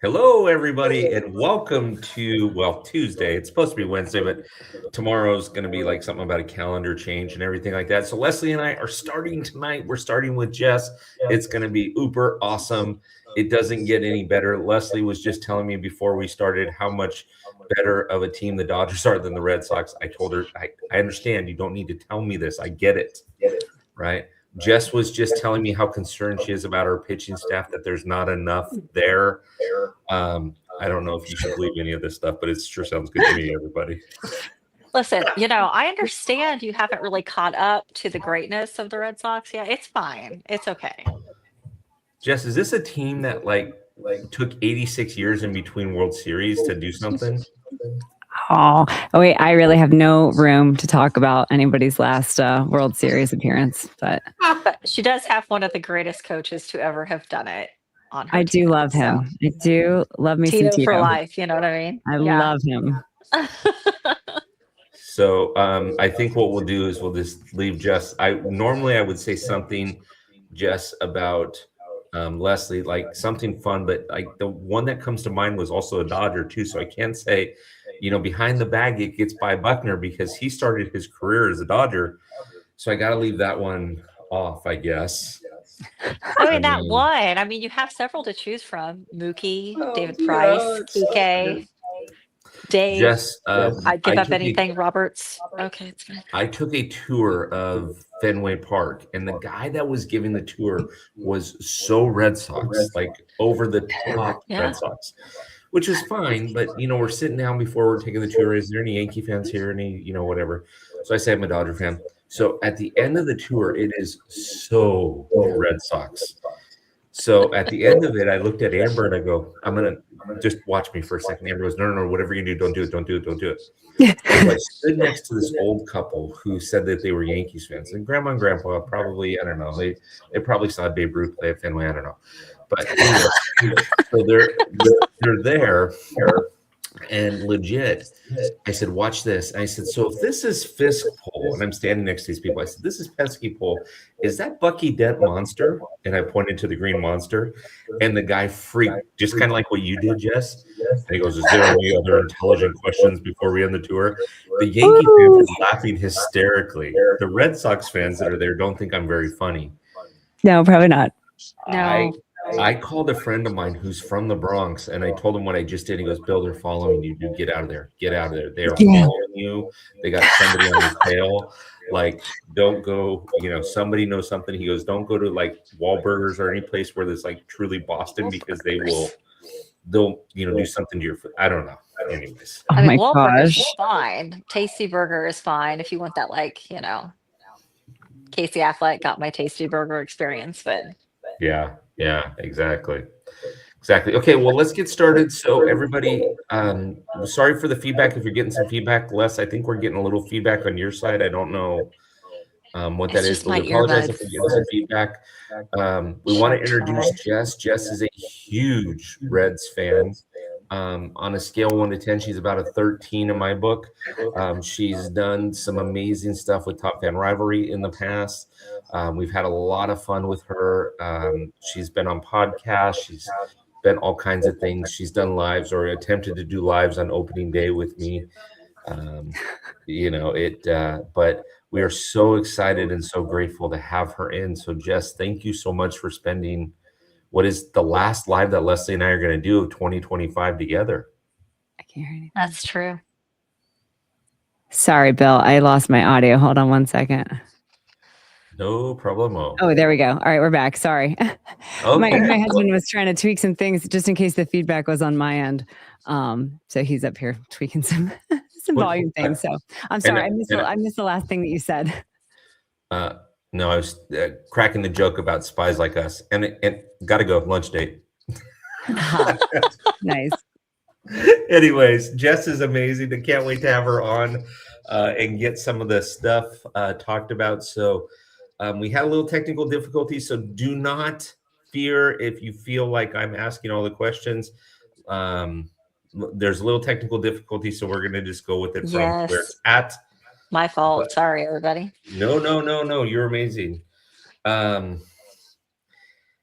Hello, everybody, and welcome to, Tuesday. It's supposed to be Wednesday, but tomorrow's going to be like something about a calendar change and everything like that. So Lesley and I are starting tonight. We're starting with Jess. It's going to be uber awesome. It doesn't get any better. Lesley was just telling me before we started how much better of a team the Dodgers are than the Red Sox. I told her, I understand. You don't need to tell me this. I get it. Right? Jess was just telling me how concerned she is about our pitching staff, that there's not enough there. I don't know if you should believe any of this stuff, but it sure sounds good to me, everybody. Listen, I understand you haven't really caught up to the greatness of the Red Sox. Yeah, it's fine. It's okay. Jess, is this a team that took 86 years in between World Series to do something? Oh, wait, I really have no room to talk about anybody's last World Series appearance, but she does have one of the greatest coaches to ever have done it on her I do team, love him. I do love me Tito some Tito. for life, you know what I mean? I love him. So I think what we'll do is we'll just leave Jess. I would say something, Jess, about Lesley, like something fun, but like the one that comes to mind was also a Dodger too. So I can't say, behind the bag it gets by Buckner because he started his career as a Dodger. So I got to leave that one off, I guess. That one. I mean, you have several to choose from: Mookie, David Price, Kike, Dave. Jess, I'd give up anything. Roberts. Okay, it's fine. I took a tour of Fenway Park, and the guy that was giving the tour was so Red Sox, like over the top Red Sox, which was fine. But we're sitting down before we're taking the tour. Is there any Yankee fans here? Any, whatever. So I say I'm a Dodger fan. So at the end of the tour, it is so Red Sox. So at the end of it, I looked at Amber and I go, I'm going to just watch me for a second. Amber goes, no, whatever you do, don't do it, don't do it, don't do it. So I stood next to this old couple who said that they were Yankees fans. And Grandma and Grandpa probably, I don't know, they probably saw Babe Ruth play at Fenway, I don't know. But anyway, so they're there. And legit, I said, watch this. And I said, so if this is Fisk Pole, and I'm standing next to these people, I said, this is Pesky Pole. Is that Bucky Dent Monster? And I pointed to the green monster. And the guy freaked, just kind of like what you did, Jess. And he goes, is there any other intelligent questions before we end the tour? The Yankee fans are laughing hysterically. The Red Sox fans that are there don't think I'm very funny. No, probably not. No. I called a friend of mine who's from the Bronx, and I told him what I just did. He goes, Bill, they're following you. Dude, get out of there. Get out of there. They are following you. They got somebody on your tail. Like, don't go, somebody knows something. He goes, don't go to like Wahlburgers or any place where there's like truly Boston, because they'll do something to your foot. I don't know. Anyways. Oh my Wahlburgers gosh. is fine. Tasty Burger is fine if you want that, Casey Affleck got my Tasty Burger experience, but yeah, exactly. Okay, well, let's get started. So everybody, sorry for the feedback if you're getting some feedback. Les, I think we're getting a little feedback on your side. I don't know what that is, but we apologize if we're getting some feedback. We want to introduce Jess. Jess is a huge Reds fan. On a scale of 1 to 10, she's about a 13 in my book. She's done some amazing stuff with Top Fan Rivalry in the past. We've had a lot of fun with her. She's been on podcasts. She's been all kinds of things. She's done lives or attempted to do lives on opening day with me. But we are so excited and so grateful to have her in. So Jess, thank you so much for spending what is the last live that Lesley and I are going to do of 2025 together. I can't hear anything. that's true. Sorry, Bill. I lost my audio. Hold on one second. No problemo. Oh, there we go. All right, we're back. Sorry. Okay. My husband was trying to tweak some things just in case the feedback was on my end. So he's up here tweaking some volume things. So I'm sorry. I missed the last thing that you said. No, I was cracking the joke about spies like us, and gotta go, lunch date. Nice. Anyways, Jess is amazing. I can't wait to have her on and get some of the stuff talked about. So we had a little technical difficulty, so do not fear if you feel like I'm asking all the questions. There's a little technical difficulty, so we're going to just go with it from where it's at. My fault. Sorry, everybody. No. You're amazing.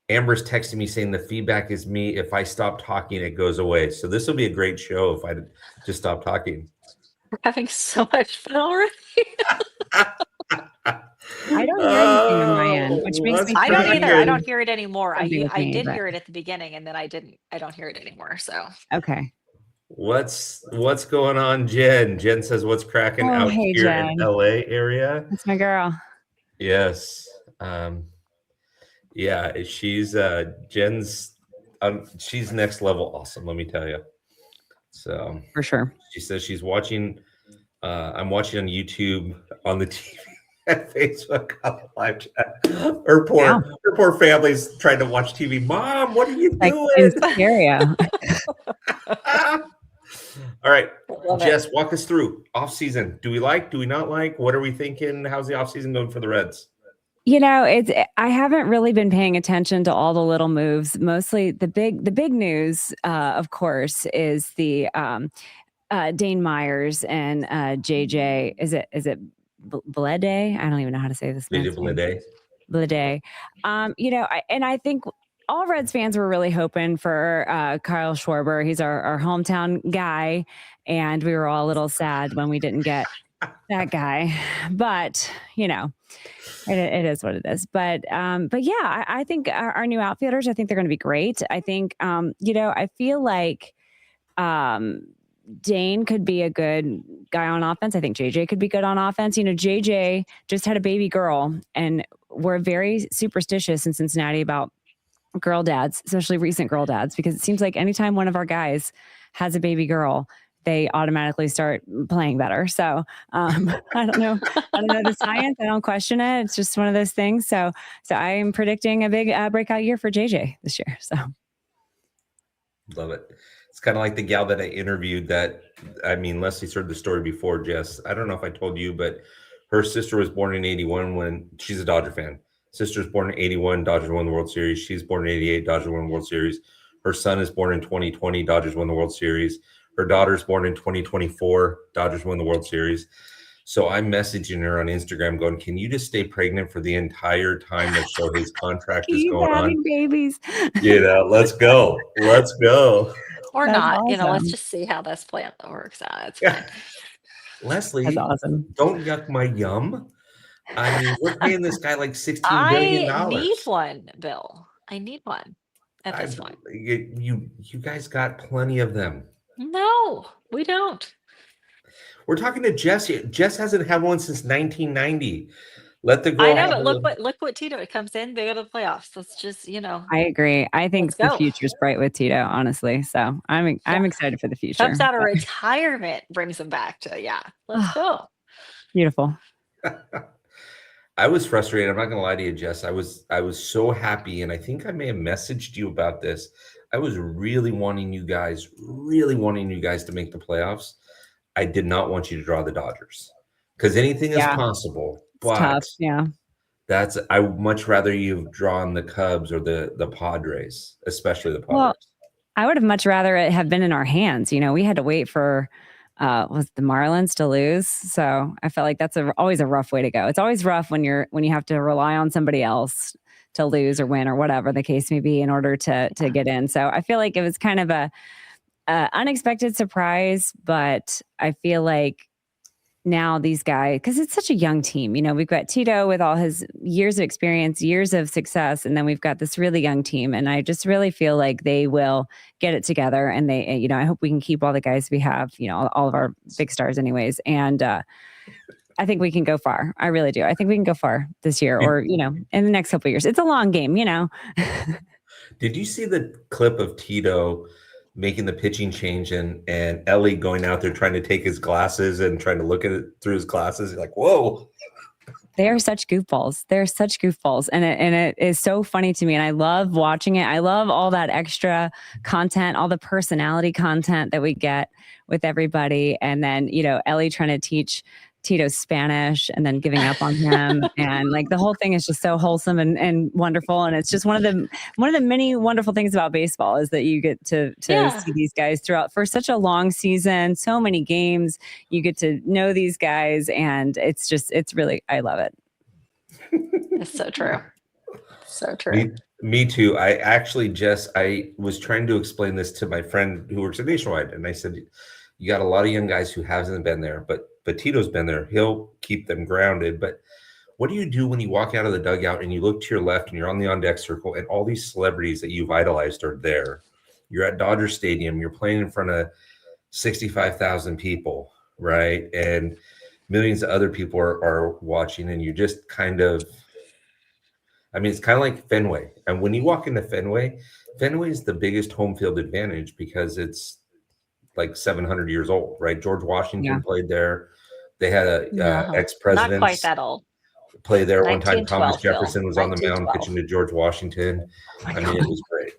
Amber's texting me saying the feedback is me. If I stop talking, it goes away. So this will be a great show if I just stop talking. We're having so much fun already. I don't hear anything on my end, which makes me. I don't either. I don't hear it anymore. I Something with me, did but- hear it at the beginning, and then I didn't. I don't hear it anymore. So Okay. What's going on, Jen? Jen says, "What's cracking out hey, here Jen. in LA area?" That's my girl. Yes. Yeah, she's Jen's. She's next level awesome. Let me tell you. So For sure. she says she's watching. I'm watching on YouTube on the TV and Facebook on the live chat. Her poor family's trying to watch TV. Mom, what are you doing? In stereo. All right, Love Jess, walk us through off season. Do we like? Do we not like? What are we thinking? How's the off season going for the Reds? I haven't really been paying attention to all the little moves. Mostly the big news, of course, is the Dane Myers and JJ. Is it Blede? I don't even know how to say this. Blede. Blede. I think all Reds fans were really hoping for Kyle Schwarber. He's our hometown guy, and we were all a little sad when we didn't get that guy. But it is what it is. But yeah, I think our new outfielders, I think they're going to be great. I think I feel like Dane could be a good guy on offense. I think JJ could be good on offense. JJ just had a baby girl, and we're very superstitious in Cincinnati about girl dads, especially recent girl dads, because it seems like anytime one of our guys has a baby girl, they automatically start playing better. So I don't know the science. I don't question it. It's just one of those things. So I am predicting a big breakout year for JJ this year. So love it. It's kind of like the gal that I interviewed Leslie's heard the story before, Jess. I don't know if I told you, but her sister was born in 81 when she's a Dodger fan. Sister's born in 81, Dodgers won the World Series. She's born in 88, Dodgers won the World Series. Her son is born in 2020, Dodgers won the World Series. Her daughter's born in 2024, Dodgers won the World Series. So I'm messaging her on Instagram going, can you just stay pregnant for the entire time that Shohei's contract is going on? Babies. Let's go. Let's go. Or That's not. awesome. Let's just see how this plan works out. It's fine. Leslie, that's awesome. Don't yuck my yum. I mean, we're paying this guy like $16 billion. I need one, Bill. I need one at this point. You guys got plenty of them. No, we don't. We're talking to Jess. Jess hasn't had one since 1990. Let the girl. I know, but look what Tito. It comes in, they go to the playoffs. Let's just I agree. I think the future's bright with Tito, honestly. So I'm excited for the future. Comes out of retirement, brings them back to let's go. Beautiful. I was frustrated. I'm not going to lie to you, Jess. I was so happy, and I think I may have messaged you about this. I was really wanting you guys to make the playoffs. I did not want you to draw the Dodgers because anything is possible. But it's tough. Yeah. I would much rather you've drawn the Cubs or the Padres, especially the Padres. Well, I would have much rather it have been in our hands. We had to wait for was the Marlins to lose. So I felt like that's always a rough way to go. It's always rough when you have to rely on somebody else to lose or win or whatever the case may be in order to get in. So I feel like it was kind of a unexpected surprise, but I feel like now these guys, because it's such a young team, we've got Tito with all his years of experience, years of success, and then we've got this really young team. And I just really feel like they will get it together. And they, I hope we can keep all the guys we have, all of our big stars anyways. And I think we can go far. I really do. I think we can go far this year or, in the next couple of years. It's a long game, Did you see the clip of Tito making the pitching change and Ellie going out there trying to take his glasses and trying to look at it through his glasses? You're like, whoa. They are such goofballs. They're such goofballs. And it is so funny to me. And I love watching it. I love all that extra content, all the personality content that we get with everybody. And then, Ellie trying to teach Tito Spanish and then giving up on him. And like the whole thing is just so wholesome and wonderful. And it's just one of the many wonderful things about baseball is that you get to see these guys throughout for such a long season, so many games, you get to know these guys. And it's really, I love it. It's so true. So true. Me too. I actually, Jess, I was trying to explain this to my friend who works at Nationwide, and I said, you got a lot of young guys who hasn't been there, but Tito's been there. He'll keep them grounded. But what do you do when you walk out of the dugout and you look to your left and you're on the on-deck circle and all these celebrities that you've idolized are there? You're at Dodger Stadium. You're playing in front of 65,000 people, right? And millions of other people are watching, and you just kind of, I mean, it's kind of like Fenway. And when you walk into Fenway is the biggest home field advantage because it's like 700 years old, right? George Washington played there. They had a ex-president. Not quite that old. Play there one time. Thomas 1912, Jefferson Phil. was on the mound 1912. pitching to George Washington. I mean, it was great.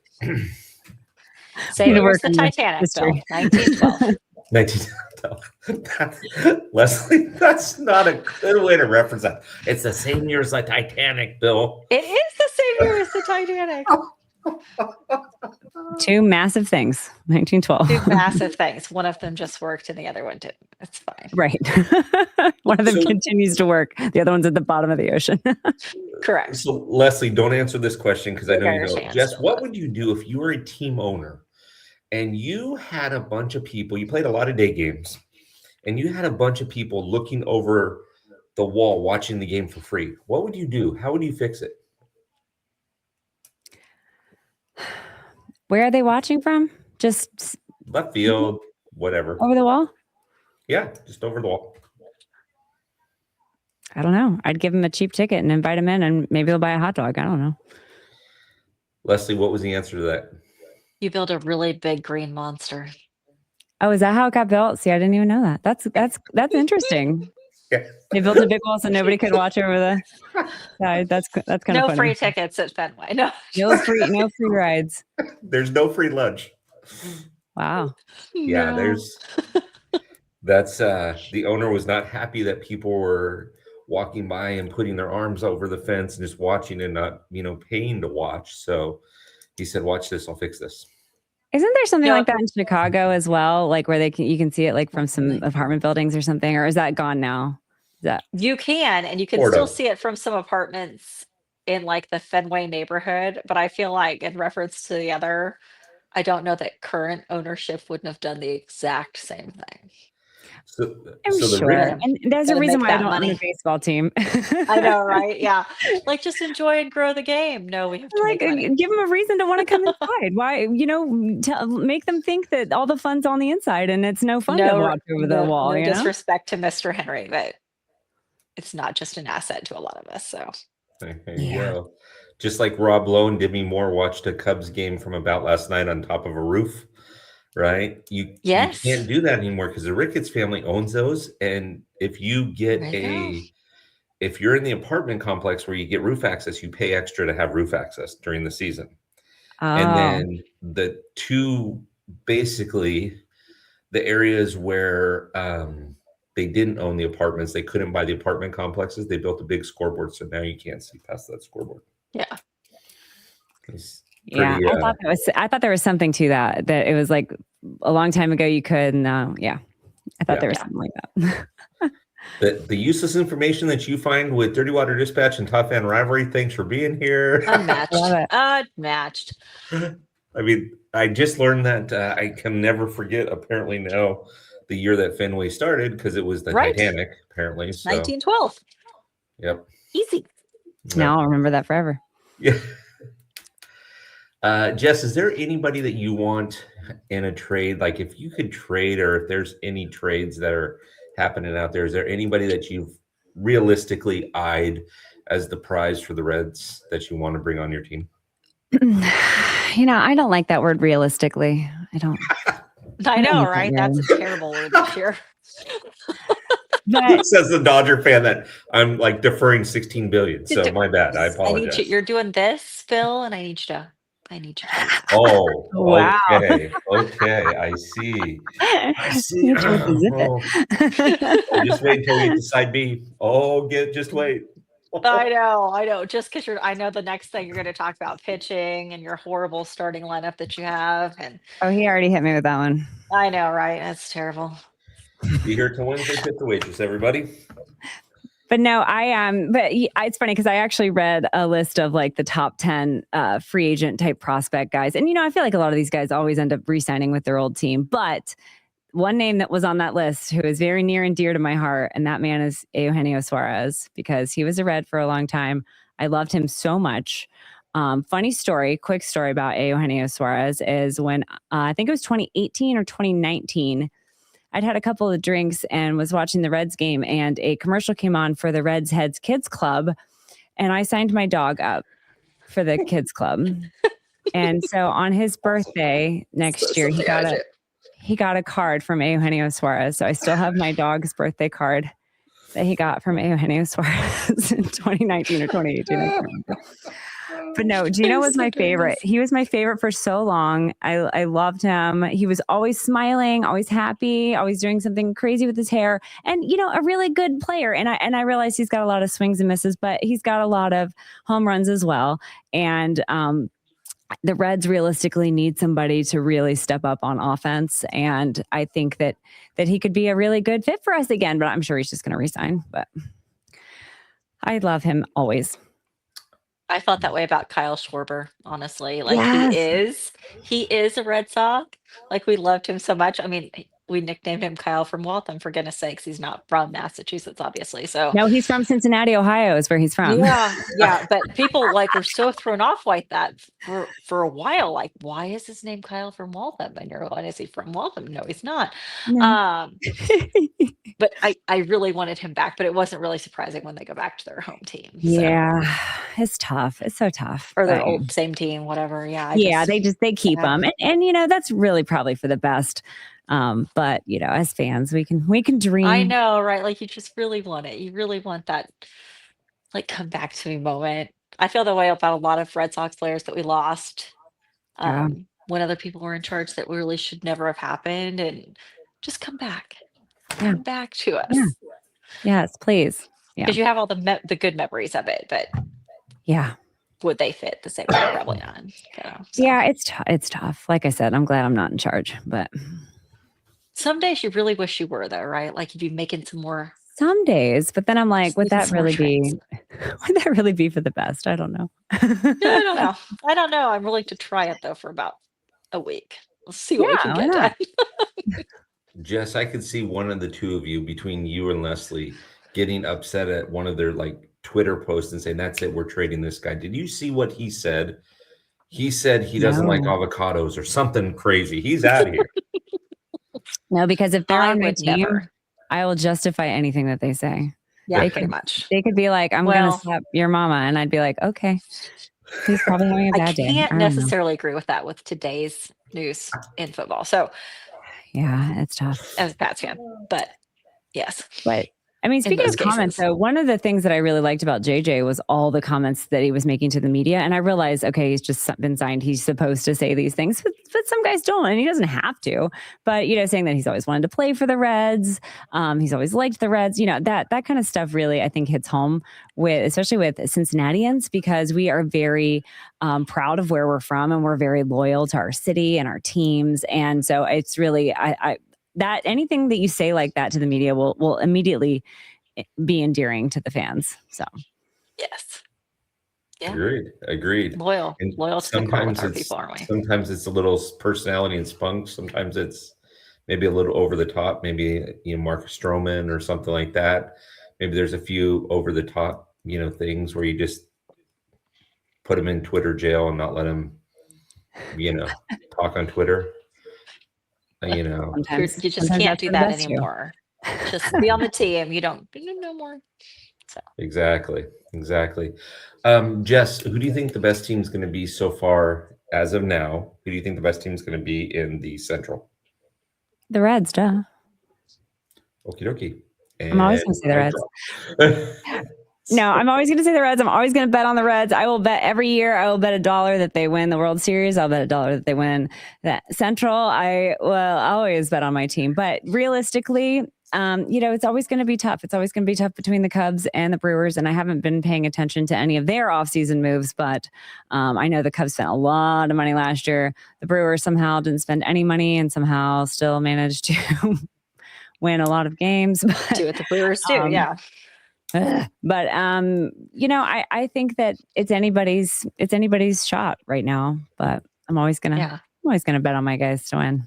Same year as the Titanic, Phil. 1912. 1912. Lesley, that's not a good way to reference that. It's the same year as the Titanic, Bill. It is the same year as the Titanic. Two massive things. 1912. Two massive things. One of them just worked and the other one didn't. It's fine. Right. One of them continues to work. The other one's at the bottom of the ocean. Correct. So, Lesley, don't answer this question because I know you Irish know. hands, Jess, Phil. what would you do if you were a team owner and you had a bunch of people, you played a lot of day games, and you had a bunch of people looking over the wall watching the game for free? What would you do? How would you fix it? Where are they watching from? Just Left field, whatever. over the wall? Yeah, just over the wall. I don't know. I'd give them a cheap ticket and invite them in, and maybe they'll buy a hot dog. I don't know. Lesley, what was the answer to that? You build a really big green monster. Oh, is that how it got built? See, I didn't even know that. That's interesting. Yeah. They built a big wall so nobody could watch over the side. That's kind of No funny. free tickets at Fenway. No. No free rides. There's no free lunch. Wow. Yeah, No. that's the owner was not happy that people were walking by and putting their arms over the fence and just watching and not, paying to watch. So he said, watch this, I'll fix this. Isn't there something Yeah. like that in Chicago as well? Like where you can see it like from some apartment buildings or something, or is that gone now? You can, and you can Sort still of. see it from some apartments in like the Fenway neighborhood. But I feel like in reference to the other, I don't know that current ownership wouldn't have done the exact same thing. So, I'm so the sure. Red- And there's a Gotta reason make why I that don't own money. a baseball team. I know, right? Yeah. Like just enjoy and grow the game. No, we have to Like, make money. give them a reason to want to come inside. Why, make them think that all the fun's on the inside and it's no fun to watch over the wall. No you know? disrespect to Mr. Henry, but it's not just an asset to a lot of us. So There you go. Just like Rob Lowe and Demi Moore watched a Cubs game from about last night on top of a roof, right? You Yes. can't do that anymore because the Ricketts family owns those. And if you get There you go. if you're in the apartment complex where you get roof access, you pay extra to have roof access during the season. And then the two, basically the areas where they didn't own the apartments, they couldn't buy the apartment complexes. They built a big scoreboard, so now you can't see past that scoreboard. yeah. It's Yeah, pretty, I thought there was something to that it was like a long time ago you could. And I thought there was something like that. the useless information that you find with Dirty Water Dispatch and Top Fan Rivalry. Thanks for being here. Unmatched. Love it. Unmatched. I mean, I just learned that I can never forget, apparently now, the year that Fenway started because it was the Right. Titanic, apparently. So, 1912. yep. Easy. Now I'll remember that forever. Yeah. Jess, is there anybody that you want in a trade? Like if you could trade, or if there's any trades that are happening out there, is there anybody that you've realistically eyed as the prize for the Reds that you want to bring on your team? I don't like that word realistically. I don't. I know, like right? that That's a terrible word this year. But Says the Dodger fan that I'm like deferring 16 billion. So my bad. I apologize. You're doing this, Phil, and I need you to. Oh, Wow. Okay. I see. You chose to zip it. Oh, just wait until we get to side B. Just wait. I know. Just because I know the next thing you're going to talk about pitching and your horrible starting lineup that you have, and He already hit me with that one. I know, right? That's terrible. Be here till Wednesday, tip the waitress, everybody. But no, it's funny because I actually read a list of like the top 10 free agent type prospect guys. And, I feel like a lot of these guys always end up re-signing with their old team. But one name that was on that list who is very near and dear to my heart, and that man is Eugenio Suarez, because he was a Red for a long time. I loved him so much. Quick story about Eugenio Suarez is when I think it was 2018 or 2019, I'd had a couple of drinks and was watching the Reds game, and a commercial came on for the Reds Heads Kids Club, and I signed my dog up for the kids club. And so on his birthday next year, he got a card from Eugenio Suarez. So I still have my dog's birthday card that he got from Eugenio Suarez in 2019 or 2018. But no, Gino was my favorite. He was my favorite for so long. I loved him. He was always smiling, always happy, always doing something crazy with his hair, and a really good player. And I realized he's got a lot of swings and misses, but he's got a lot of home runs as well. And the Reds realistically need somebody to really step up on offense, and I think that he could be a really good fit for us again. But I'm sure he's just going to resign. But I love him always. I felt that way about Kyle Schwarber, honestly. Like Yes. he is a Red Sox. Like we loved him so much. I mean, we nicknamed him Kyle from Waltham, for goodness sakes. He's not from Massachusetts, obviously. So No, he's from Cincinnati, Ohio is where he's from. yeah. But people were so thrown off like that for a while. Like, why is his name Kyle from Waltham? And you're like, is he from Waltham? No, he's not. No. But I really wanted him back, but it wasn't really surprising when they go back to their home team. So. Yeah, it's tough. It's so tough. Or their old same team, whatever. Yeah. They keep them, and that's really probably for the best. But as fans, we can dream. I know, right? Like you just really want it. You really want that, like, come back to me moment. I feel that way about a lot of Red Sox players that we lost when other people were in charge that really should never have happened, and just come back. Come back to us. Yeah. Yes, please. Because you have all the good memories of it, but would they fit the same way? Probably not. So. Yeah, it's tough. Like I said, I'm glad I'm not in charge, but some days you really wish you were, though, right? Like you'd be making some more. Some days, but then I'm like, would that really be for the best? I don't know. No, I don't know. I'm willing to try it though for about a week. We'll see what we can get done. Jess, I could see one of the two of you, between you and Lesley, getting upset at one of their Twitter posts and saying, "That's it, we're trading this guy." Did you see what he said? He said he doesn't like avocados or something crazy. He's out of here. No, because if they're on my team, I will justify anything that they say. Yeah, pretty much. They could be like, "I'm going to slap your mama," and I'd be like, "Okay." He's probably having a bad day. I can't necessarily agree with that with today's news in football. So. Yeah, it's tough. As a Pats fan, but yes. But I mean, speaking of comments, though, one of the things that I really liked about JJ was all the comments that he was making to the media. And I realized, okay, he's just been signed. He's supposed to say these things, but some guys don't, and he doesn't have to. But, saying that he's always wanted to play for the Reds. He's always liked the Reds. That kind of stuff really, I think, hits home especially with Cincinnatians, because we are very proud of where we're from, and we're very loyal to our city and our teams. And so it's really, that anything that you say like that to the media will immediately be endearing to the fans. So, yes, yeah, agreed. Loyal to the core with our people, aren't we? Sometimes it's a little personality and spunk. Sometimes it's maybe a little over the top. Maybe Marcus Stroman or something like that. Maybe there's a few over the top things where you just put them in Twitter jail and not let them talk on Twitter. You just can't do that anymore. Just be on the team. You don't no more. So. Exactly. Jess, who do you think the best team is going to be so far as of now? Who do you think the best team is going to be in the Central? The Reds, duh. Okie dokie. I'm always going to say the Reds. No, I'm always going to say the Reds. I'm always going to bet on the Reds. I will bet every year. I will bet $1 that they win the World Series. I'll bet $1 that they win that Central. I always bet on my team. But realistically, it's always going to be tough. It's always going to be tough between the Cubs and the Brewers. And I haven't been paying attention to any of their offseason moves. But I know the Cubs spent a lot of money last year. The Brewers somehow didn't spend any money and somehow still managed to win a lot of games. Do what the Brewers do, yeah. But I think that it's anybody's shot right now. But I'm always gonna bet on my guys to win.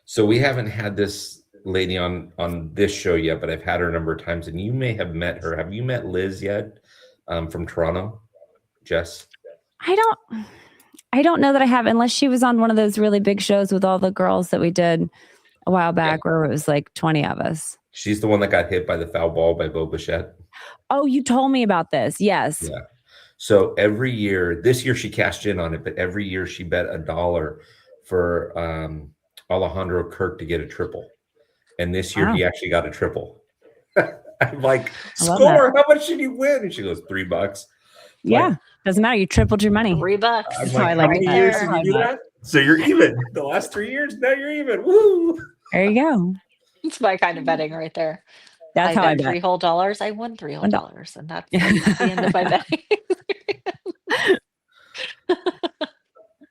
So we haven't had this lady on this show yet, but I've had her a number of times, and you may have met her. Have you met Liz yet from Toronto, Jess? I don't know that I have, unless she was on one of those really big shows with all the girls that we did a while back, where it was like 20 of us. She's the one that got hit by the foul ball by Bo Bichette. Oh, you told me about this. Yes. Yeah. So every year, this year she cashed in on it, but every year she bet $1 for Alejandro Kirk to get a triple. And this year he actually got a triple. I'm like, score, how much did you win? And she goes, $3. Yeah. Like, doesn't matter. You tripled your money. $3. I'm like, how many years did you do that? So you're even. The last 3 years, now you're even. Woo! There you go. It's my kind of betting right there. That's how I bet. $3 whole dollars. I won $3 whole dollars, and that's the end of my betting.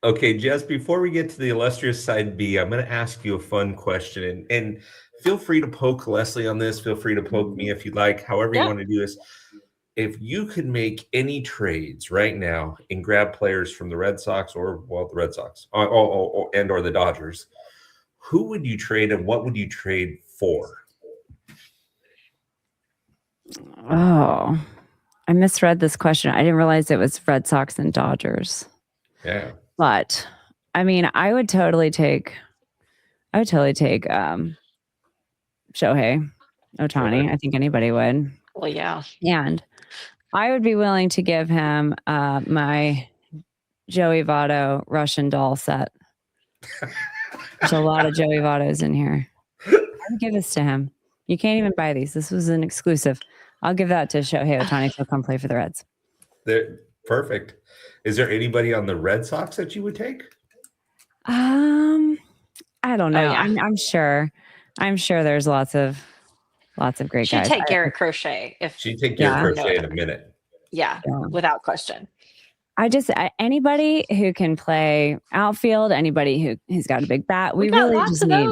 Okay, Jess, before we get to the illustrious side B, I'm going to ask you a fun question, and feel free to poke Lesley on this. Feel free to poke me if you'd like, however you want to do this. If you could make any trades right now and grab players from the Red Sox or the Red Sox or the Dodgers, who would you trade and what would you trade for? Oh, I misread this question. I didn't realize it was Red Sox and Dodgers. Yeah. But I mean, I would totally take Shohei Ohtani. I think anybody would. Well, yeah. And I would be willing to give him my Joey Votto Russian doll set. There's a lot of Joey Vottos in here. I would give this to him. You can't even buy these. This was an exclusive. I'll give that to Shohei Ohtani to come play for the Reds. They're perfect. Is there anybody on the Red Sox that you would take? I don't know. Oh, yeah. I'm sure there's lots of great guys. She'd take Garrett Crochet she'd take Garrett Crochet in a minute. Yeah, without question. Anybody who can play outfield, anybody who's got a big bat. We really just need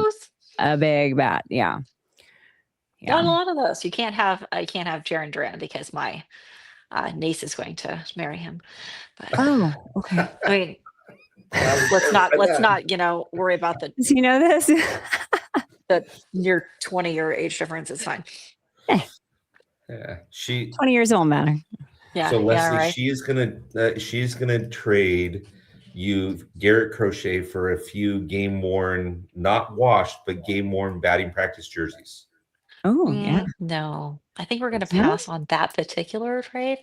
a big bat. Yeah. Got a lot of those. I can't have Jaron Duran because my niece is going to marry him. But, okay. I mean, let's not worry about the. Does he know this? The near 20-year age difference is fine. Yeah, 20 years won't matter. Yeah. So Lesley, she's gonna trade you Garrett Crochet for a few game worn, not washed, but game worn batting practice jerseys. Oh yeah. No, I think we're gonna pass on that particular trade.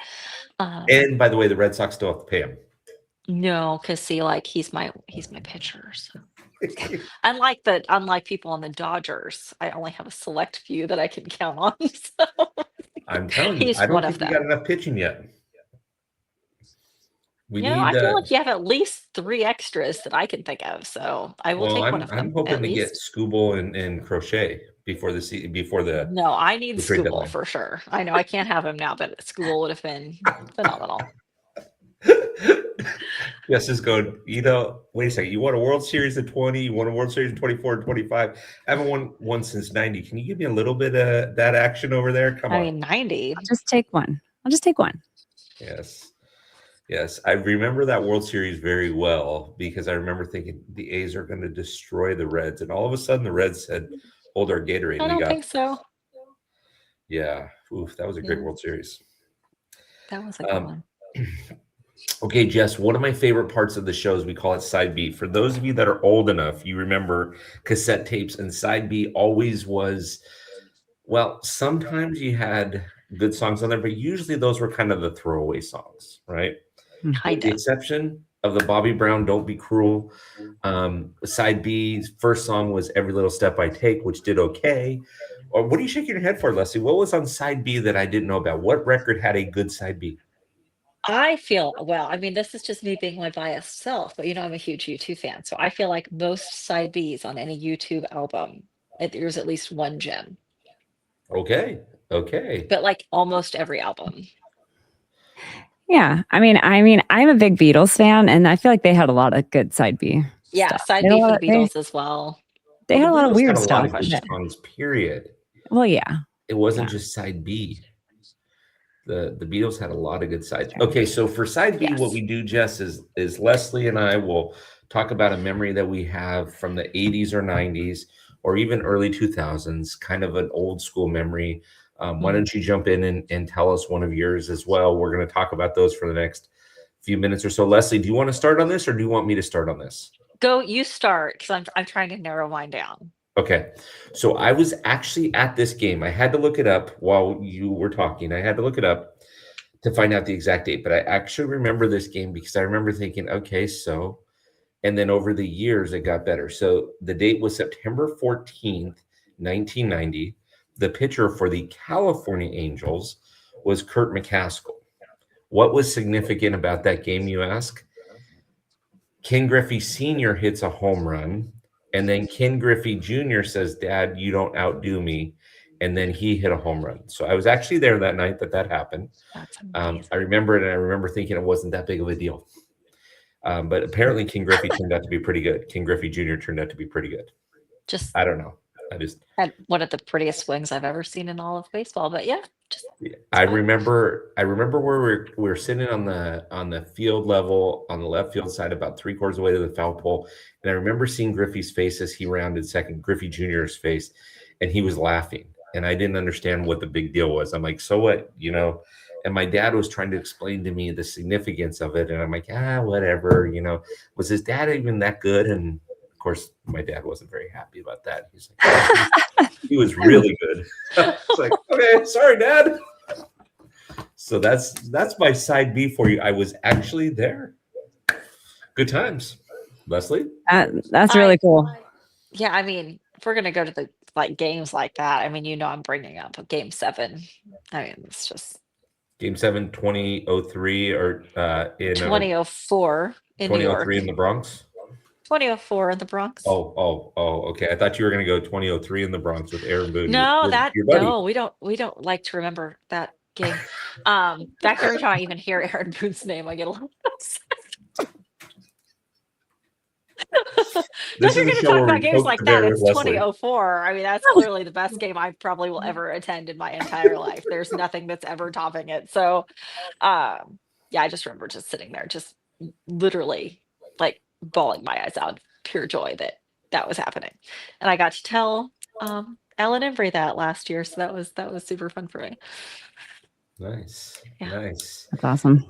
And by the way, the Red Sox still have to pay him. No, because he's my pitcher. So. Unlike people on the Dodgers, I only have a select few that I can count on. So. I'm telling you, I don't think we got enough pitching yet. I feel like you have at least 3 extras that I can think of. So I will take one of them. I'm hoping to get Skubal and Crochet before the. No, I need Skubal for sure. I know I can't have him now, but Skubal would have been phenomenal. Jess is going, wait a second. You won a World Series at 20. You won a World Series at 24 and 25. I haven't won one since 90. Can you give me a little bit of that action over there? Come on. I mean, 90. I'll just take one. Yes. I remember that World Series very well because I remember thinking the A's are going to destroy the Reds. And all of a sudden the Reds said, hold our Gatorade. I don't think so. Yeah. Oof, that was a great World Series. That was a good one. Okay, Jess, one of my favorite parts of the show is we call it Side B. For those of you that are old enough, you remember cassette tapes, and Side B always was, sometimes you had good songs on there, but usually those were kind of the throwaway songs, right? With the exception of the Bobby Brown Don't Be Cruel. Side B's first song was Every Little Step I Take, which did okay. Or what are you shaking your head for, Lesley? What was on Side B that I didn't know about? What record had a good Side B? I feel, this is just me being my biased self, but I'm a huge U2 fan. So I feel like most side Bs on any YouTube album, there's at least one gem. Okay. But almost every album. Yeah. I mean, I'm a big Beatles fan, and I feel like they had a lot of good side B. Yeah, stuff. side B for the Beatles as well. They had a lot of weird stuff. Songs, period. Well, yeah. It wasn't just side B. The Beatles had a lot of good sides. Okay, so for side B, what we do, Jess, is Lesley and I will talk about a memory that we have from the 80s or 90s or even early 2000s, kind of an old school memory. Why don't you jump in and tell us one of yours as well? We're going to talk about those for the next few minutes or so. Lesley, do you want to start on this or do you want me to start on this? Go, you start, because I'm trying to narrow mine down. Okay, so I was actually at this game. I had to look it up while you were talking. I had to look it up to find out the exact date, but I actually remember this game because I remember thinking, okay, so, and then over the years, it got better. So the date was September 14th, 1990. The pitcher for the California Angels was Kurt McCaskill. What was significant about that game, you ask? Ken Griffey Sr. hits a home run. And then Ken Griffey Jr. says, "Dad, you don't outdo me." And then he hit a home run. So I was actually there that night that happened. I remember it, and I remember thinking it wasn't that big of a deal. But apparently Ken Griffey turned out to be pretty good. Ken Griffey Jr. turned out to be pretty good. I don't know. I just had one of the prettiest swings I've ever seen in all of baseball. But yeah, I remember where we were sitting on the field level on the left field side, about 3/4 away to the foul pole, and I remember seeing Griffey's face as he rounded second, Griffey Jr.'s face, and he was laughing, and I didn't understand what the big deal was. I'm like, so what, And my dad was trying to explain to me the significance of it, and I'm like, whatever, Was his dad even that good? And of course, my dad wasn't very happy about that. He's like, he was really good. It's like, okay, sorry, Dad. So that's my side B for you. I was actually there. Good times. Lesley? That's really cool. Yeah, I mean, if we're gonna go to the games like that, I mean, I'm bringing up Game 7. I mean, it's just Game 7, 2003 or in 2004 in New York. 2003 in the Bronx. 2004 in the Bronx. Oh, okay. I thought you were going to go 2003 in the Bronx with Aaron Boone. No, we don't like to remember that game. That every time I even hear Aaron Boone's name, I get a little upset. If you're going to talk about games like that, it's 2004. I mean, that's clearly the best game I probably will ever attend in my entire life. There's nothing that's ever topping it. So, yeah, I just remember just sitting there, just literally bawling my eyes out, pure joy that was happening. And I got to tell Ellen Embry that last year, so that was super fun for me. Nice. That's awesome.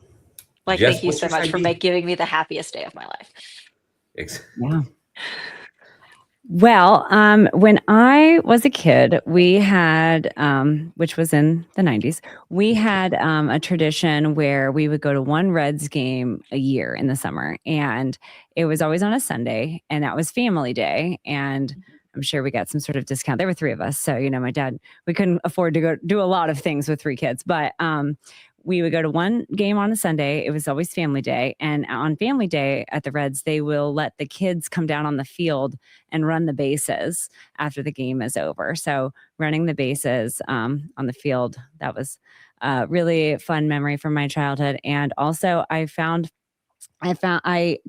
Jess, thank you so much for giving me the happiest day of my life. Yeah. Well, when I was a kid, we had, which was in the 90s, we had a tradition where we would go to one Reds game a year in the summer, and it was always on a Sunday, and that was family day. And I'm sure we got some sort of discount. There were 3 of us. So, my dad, we couldn't afford to go do a lot of things with 3 kids, but we would go to one game on a Sunday. It was always family day. And on family day at the Reds, they will let the kids come down on the field and run the bases after the game is over. So running the bases on the field, that was a really fun memory from my childhood. And also I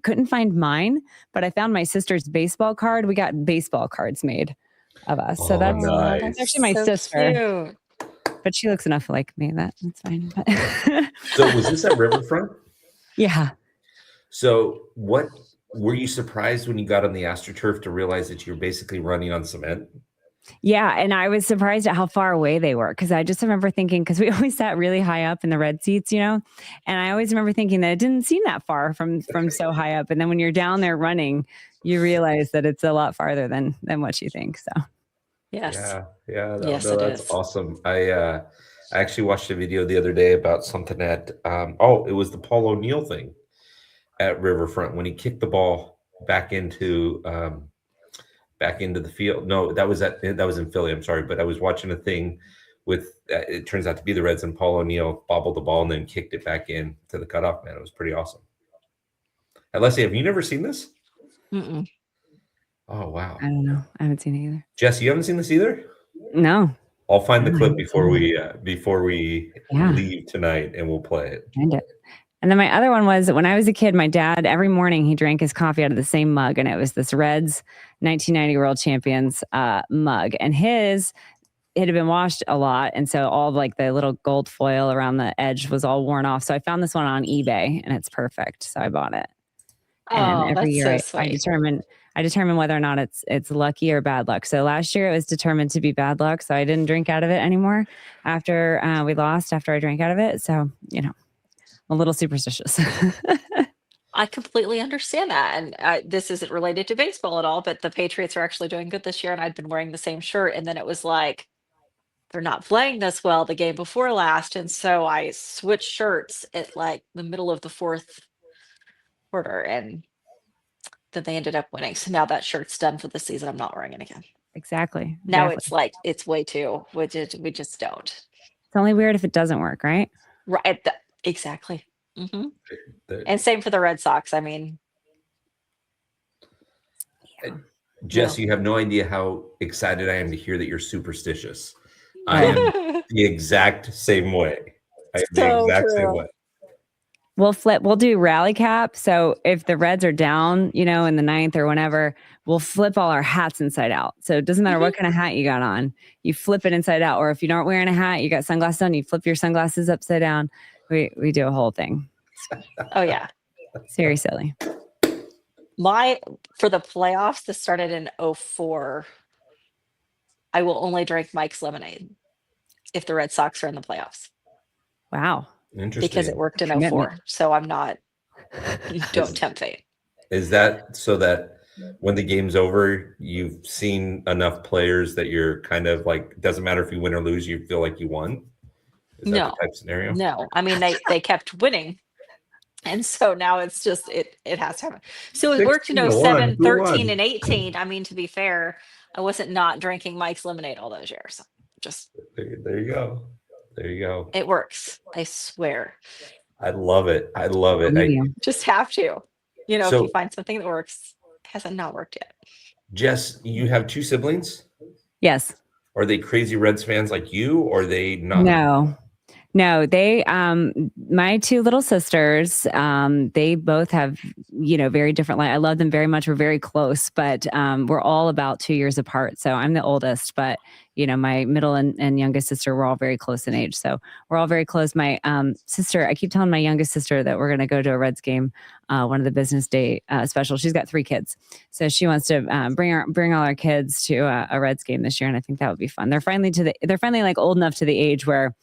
couldn't find mine, but I found my sister's baseball card. We got baseball cards made of us. So that's actually my sister. Cute. But she looks enough like me. That's fine. So was this at Riverfront? Yeah. So what were you surprised when you got on the AstroTurf to realize that you're basically running on cement? Yeah. And I was surprised at how far away they were. Cause I just remember thinking, cause we always sat really high up in the red seats, and I always remember thinking that it didn't seem that far from so high up. And then when you're down there running, you realize that it's a lot farther than what you think. So. Yes. Yeah. Yes, That's awesome. I actually watched a video the other day about something at it was the Paul O'Neill thing at Riverfront when he kicked the ball back into the field. No, that was in Philly. I'm sorry, but I was watching a thing with it turns out to be the Reds, and Paul O'Neill bobbled the ball and then kicked it back in to the cutoff man. It was pretty awesome. Lesley, have you never seen this? Mm-mm. Oh, wow. I don't know. I haven't seen it either. Jess, you haven't seen this either? No. I'll find the clip before we leave tonight, and we'll play it. Find it. And then my other one was when I was a kid, my dad, every morning he drank his coffee out of the same mug, and it was this Reds 1990 World Champions mug. And his it had been washed a lot. And so all like the little gold foil around the edge was all worn off. So I found this one on eBay and it's perfect. So I bought it. And Oh, every that's year so I sweet. determine whether or not it's lucky or bad luck. So last year it was determined to be bad luck. So I didn't drink out of it anymore after we lost, after I drank out of it. So, I'm a little superstitious. I completely understand that. And this isn't related to baseball at all, but the Patriots are actually doing good this year. And I'd been wearing the same shirt. And then it was like, they're not playing this well the game before last. And so I switched shirts at like the middle of the fourth quarter. And then they ended up winning. So now that shirt's done for the season. I'm not wearing it again. Exactly. Now it's like, it's way too, we just don't. It's only weird if it doesn't work, right? Right. Exactly. Hmm. The- And same for the Red Sox. I mean, Jess, you have no idea how excited I am to hear that you're superstitious. I am the exact same way. I am the So exact same true. way. We'll do rally cap. So if the Reds are down, in the ninth or whenever, we'll flip all our hats inside out. So it doesn't matter what kind of hat you got on, you flip it inside out. Or if you aren't wearing a hat, you got sunglasses on, you flip your sunglasses upside down. We do a whole thing. Oh yeah. It's very silly. For the playoffs, this started in 04. I will only drink Mike's lemonade if the Red Sox are in the playoffs Wow. Interesting. because it worked in Commitment. 04. So I'm not, don't tempt fate. Is that so that when the game's over, you've seen enough players that you're kind of like, doesn't matter if you win or lose, you feel like you won? Is that No. the type of scenario? No, I mean, they kept winning. And so now it's just, it has to happen. So it worked in 16-1. 07, Who 13, won? and 18. I mean, to be fair, I wasn't not drinking Mike's lemonade all those years. Just, There you go. There you go. it works. I swear. I love it. I love it. Medium. Just have to. If So- you find something that works, it hasn't not worked yet. Jess, you have two siblings? Yes. Are they crazy Reds fans like you, or are they not? No, they, my two little sisters, they both have, very different life. I love them very much. We're very close, but, we're all about 2 years apart. So I'm the oldest, but, my middle and youngest sister, we're all very close in age. So we're all very close. My, sister, I keep telling my youngest sister that we're going to go to a Reds game, one of the business day, special. She's got 3 kids. So she wants to, bring all our kids to a Reds game this year. And I think that would be fun. They're finally like old enough to the age where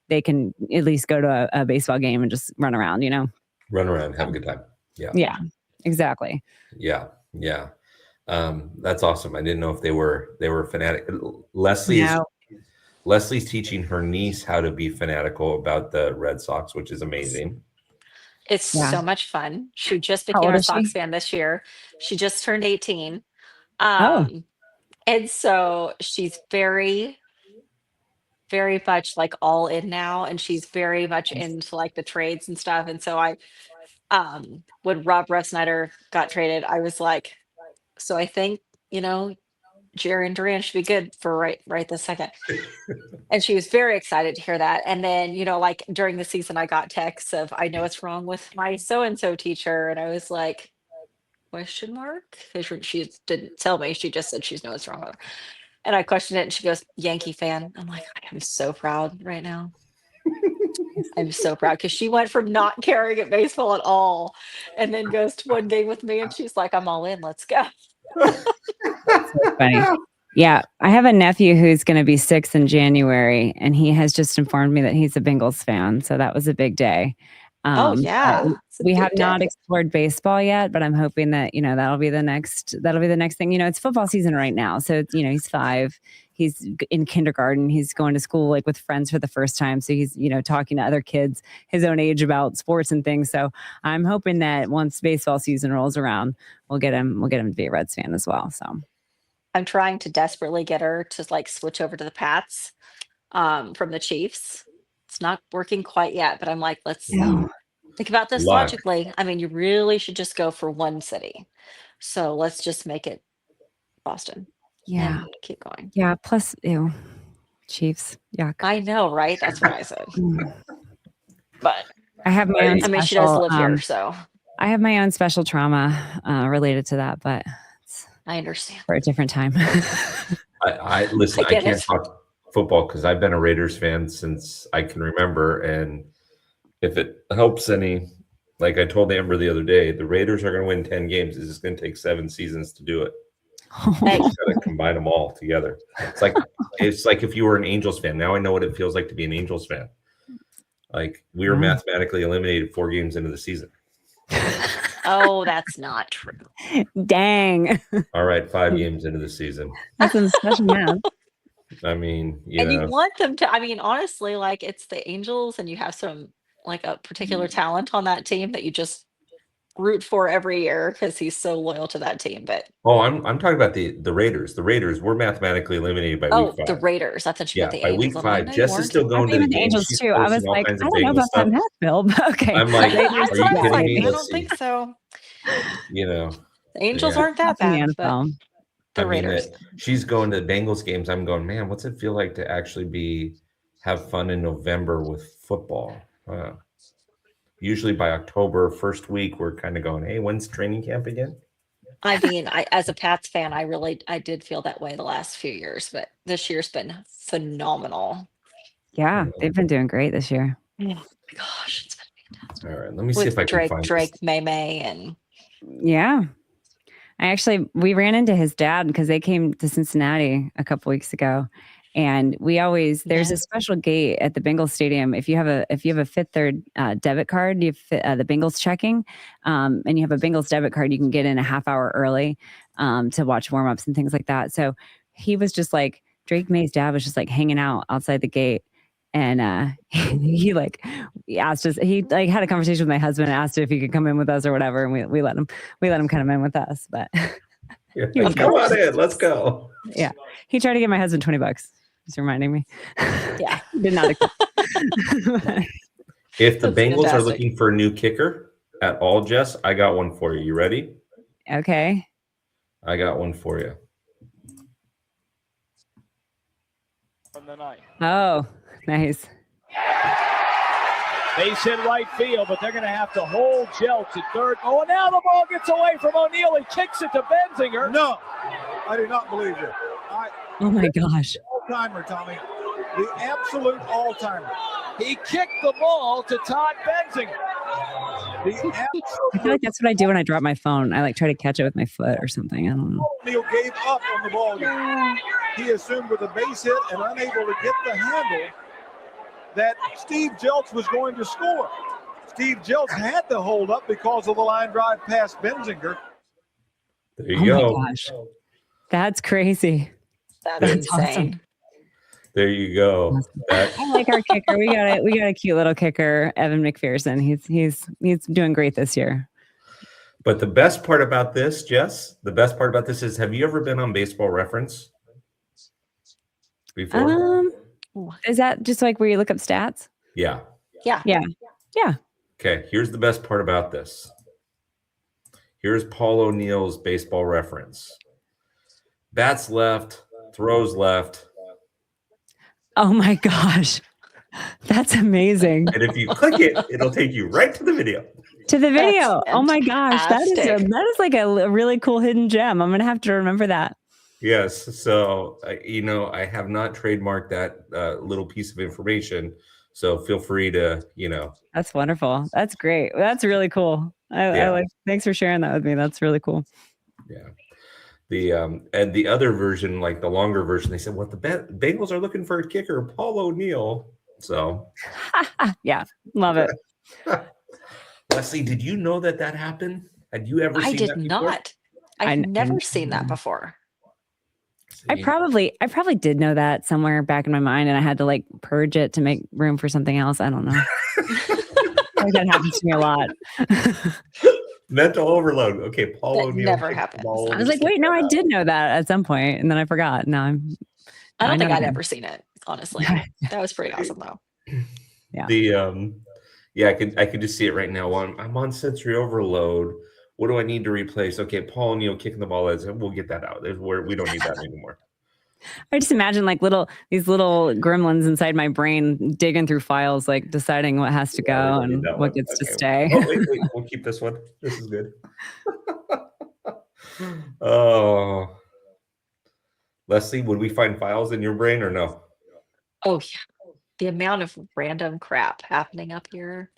they can at least go to a baseball game and just run around, Run around, have a good time. Yeah. Yeah, exactly. Yeah. That's awesome. I didn't know if they were fanatic. Leslie's teaching her niece how to be fanatical about the Red Sox, which is amazing. It's so much fun. She just How became old a is she? Sox fan this year. She just turned 18. Oh. And so she's very, very much like all in now. And she's very much into like the trades and stuff. And so when Rob Refsnyder got traded, I was like, so I think, Jerry and Duran should be good for right this second. And she was very excited to hear that. And then, like during the season, I got texts of, I know what's wrong with my so-and-so teacher. And I was like, question mark? Because she didn't tell me. She just said she knows what's wrong with her. And I questioned it and she goes, Yankee fan. I'm like, I am so proud right now. I'm so proud because she went from not caring at baseball at all and then goes to one game with me and she's like, I'm all in. Let's go. Funny. Yeah. I have a nephew who's going to be 6 in January and he has just informed me that he's a Bengals fan. So that was a big day. Oh yeah. We have not explored baseball yet, but I'm hoping that, that'll be the next thing. It's football season right now. So, he's 5, he's in kindergarten, he's going to school like with friends for the first time. So he's, talking to other kids his own age about sports and things. So I'm hoping that once baseball season rolls around, we'll get him to be a Reds fan as well. So I'm trying to desperately get her to like switch over to the Pats from the Chiefs. It's not working quite yet, but I'm like, let's think about this logically. I mean, you really should just go for one city. So let's just make it Boston. Yeah. And keep going. Yeah. Plus, Chiefs. Yuck. I know, right? That's what I said. But I have my own. I mean, she does live here, so I have my own special trauma related to that, but I understand. for a different time. I listen. I can't talk. football because I've been a Raiders fan since I can remember. And if it helps any, like I told Amber the other day, the Raiders are going to win 10 games. It's just going to take 7 seasons to do it. You just got to combine them all together. It's like if you were an Angels fan. Now I know what it feels like to be an Angels fan. Like we were mathematically eliminated 4 games into the season. Oh, that's not true. Dang. All right, 5 games into the season. That's some special math. I mean, And you want them to, I mean, honestly, like it's the Angels and you have some like a particular talent on that team that you just root for every year because he's so loyal to that team. But I'm talking about the Raiders. The Raiders were mathematically eliminated by week 5. the Raiders. I thought you meant the by Angels. week I'm 5. like, Jess is still going to the Even the games. Angels She's too. I was posting all like, I kinds of don't know Bengal about that stuff. math, Bill, but okay. I'm like, That's are what you I was kidding like, me? I Let's don't see. think so. You know, The Angels Yeah. aren't that That's in bad, the but NFL. the Raiders. she's going to Bengals games. I'm going, man, what's it feel like to actually have fun in November with football? Usually by October, first week, we're kind of going, hey, when's training camp again? I mean, as a Pats fan, I did feel that way the last few years, but this year's been phenomenal. Yeah, they've been doing great this year. Oh my gosh, it's been fantastic. All right, let me see With if I can find Drake, this. May, and Yeah. We ran into his dad because they came to Cincinnati a couple weeks ago. And there's a special gate at the Bengals stadium. If you have a Fifth Third debit card, you have the Bengals checking, and you have a Bengals debit card, you can get in a half hour early to watch warmups and things like that. So he was just like, Drake May's dad was just like hanging out outside the gate. And he asked us, he like had a conversation with my husband and asked if he could come in with us or whatever. And we let him come in with us, but Come on in, let's go. Yeah. He tried to get my husband $20. He's reminding me. Yeah. Did not accept. If the That's Bengals are fantastic. looking for a new kicker at all, Jess, I got one for you. You ready? Okay. I got one for you. From the night. Oh, nice. Base hit right field, but they're going to have to hold Jeltz at third. Oh, and now the ball gets away from O'Neill. He kicks it to Benzinger. No, I do not believe it. Oh my gosh. All-timer, Tommy. The absolute all-timer. He kicked the ball to Todd Benzinger. The I feel like that's what I do when I drop my phone. I like try to catch it with my foot or something. I don't know. O'Neill gave up on the ball game. He assumed with a base hit and unable to get the handle that Steve Jeltz was going to score. Steve Jeltz had to hold up because of the line drive past Benzinger. There you go. My gosh. That's crazy. That's insane. awesome. There you go. That, I like our kicker. We got a cute little kicker, Evan McPherson. He's doing great this year. but the best part about this, Jess, is, have you ever been on Baseball Reference before? Is that just like where you look up stats? Yeah. Yeah. Okay, here's the best part about this. Here's Paul O'Neill's Baseball Reference. Bats left, throws left. Oh my gosh. That's amazing. And if you click it, it'll take you right to the video. To the video. That's Oh my gosh. That is like a really cool hidden gem. I'm going to have to remember that. Yes. So, I have not trademarked that little piece of information. So feel free to, That's wonderful. That's great. That's really cool. Thanks for sharing that with me. That's really cool. Yeah. And the other version, like the longer version, they said, "What the Bengals are looking for a kicker, Paul O'Neill." So, yeah, love it. Lesley, did you know that happened? Had you ever? I seen did that before? not. I've never seen that before. I probably did know that somewhere back in my mind, and I had to like purge it to make room for something else. I don't know. That happens to me a lot. Mental overload. Okay, Paul That O'Neill never kicked the happens. ball I over was like, the wait, no, I stick. did know that at some point, and then I forgot. No, I don't think know I'd now. ever seen it, honestly. That was pretty awesome though. I could just see it right now. I'm on sensory overload. What do I need to replace? Okay, Paul O'Neill kicking the ball. We'll get that out. We don't need that anymore. I just imagine like these little gremlins inside my brain digging through files, like deciding what has to Yeah, we go don't need and that what one. gets to Okay. stay. Oh, wait, we'll keep this one. This is good. Oh, Lesley, would we find files in your brain or no? Oh yeah, the amount of random crap happening up here.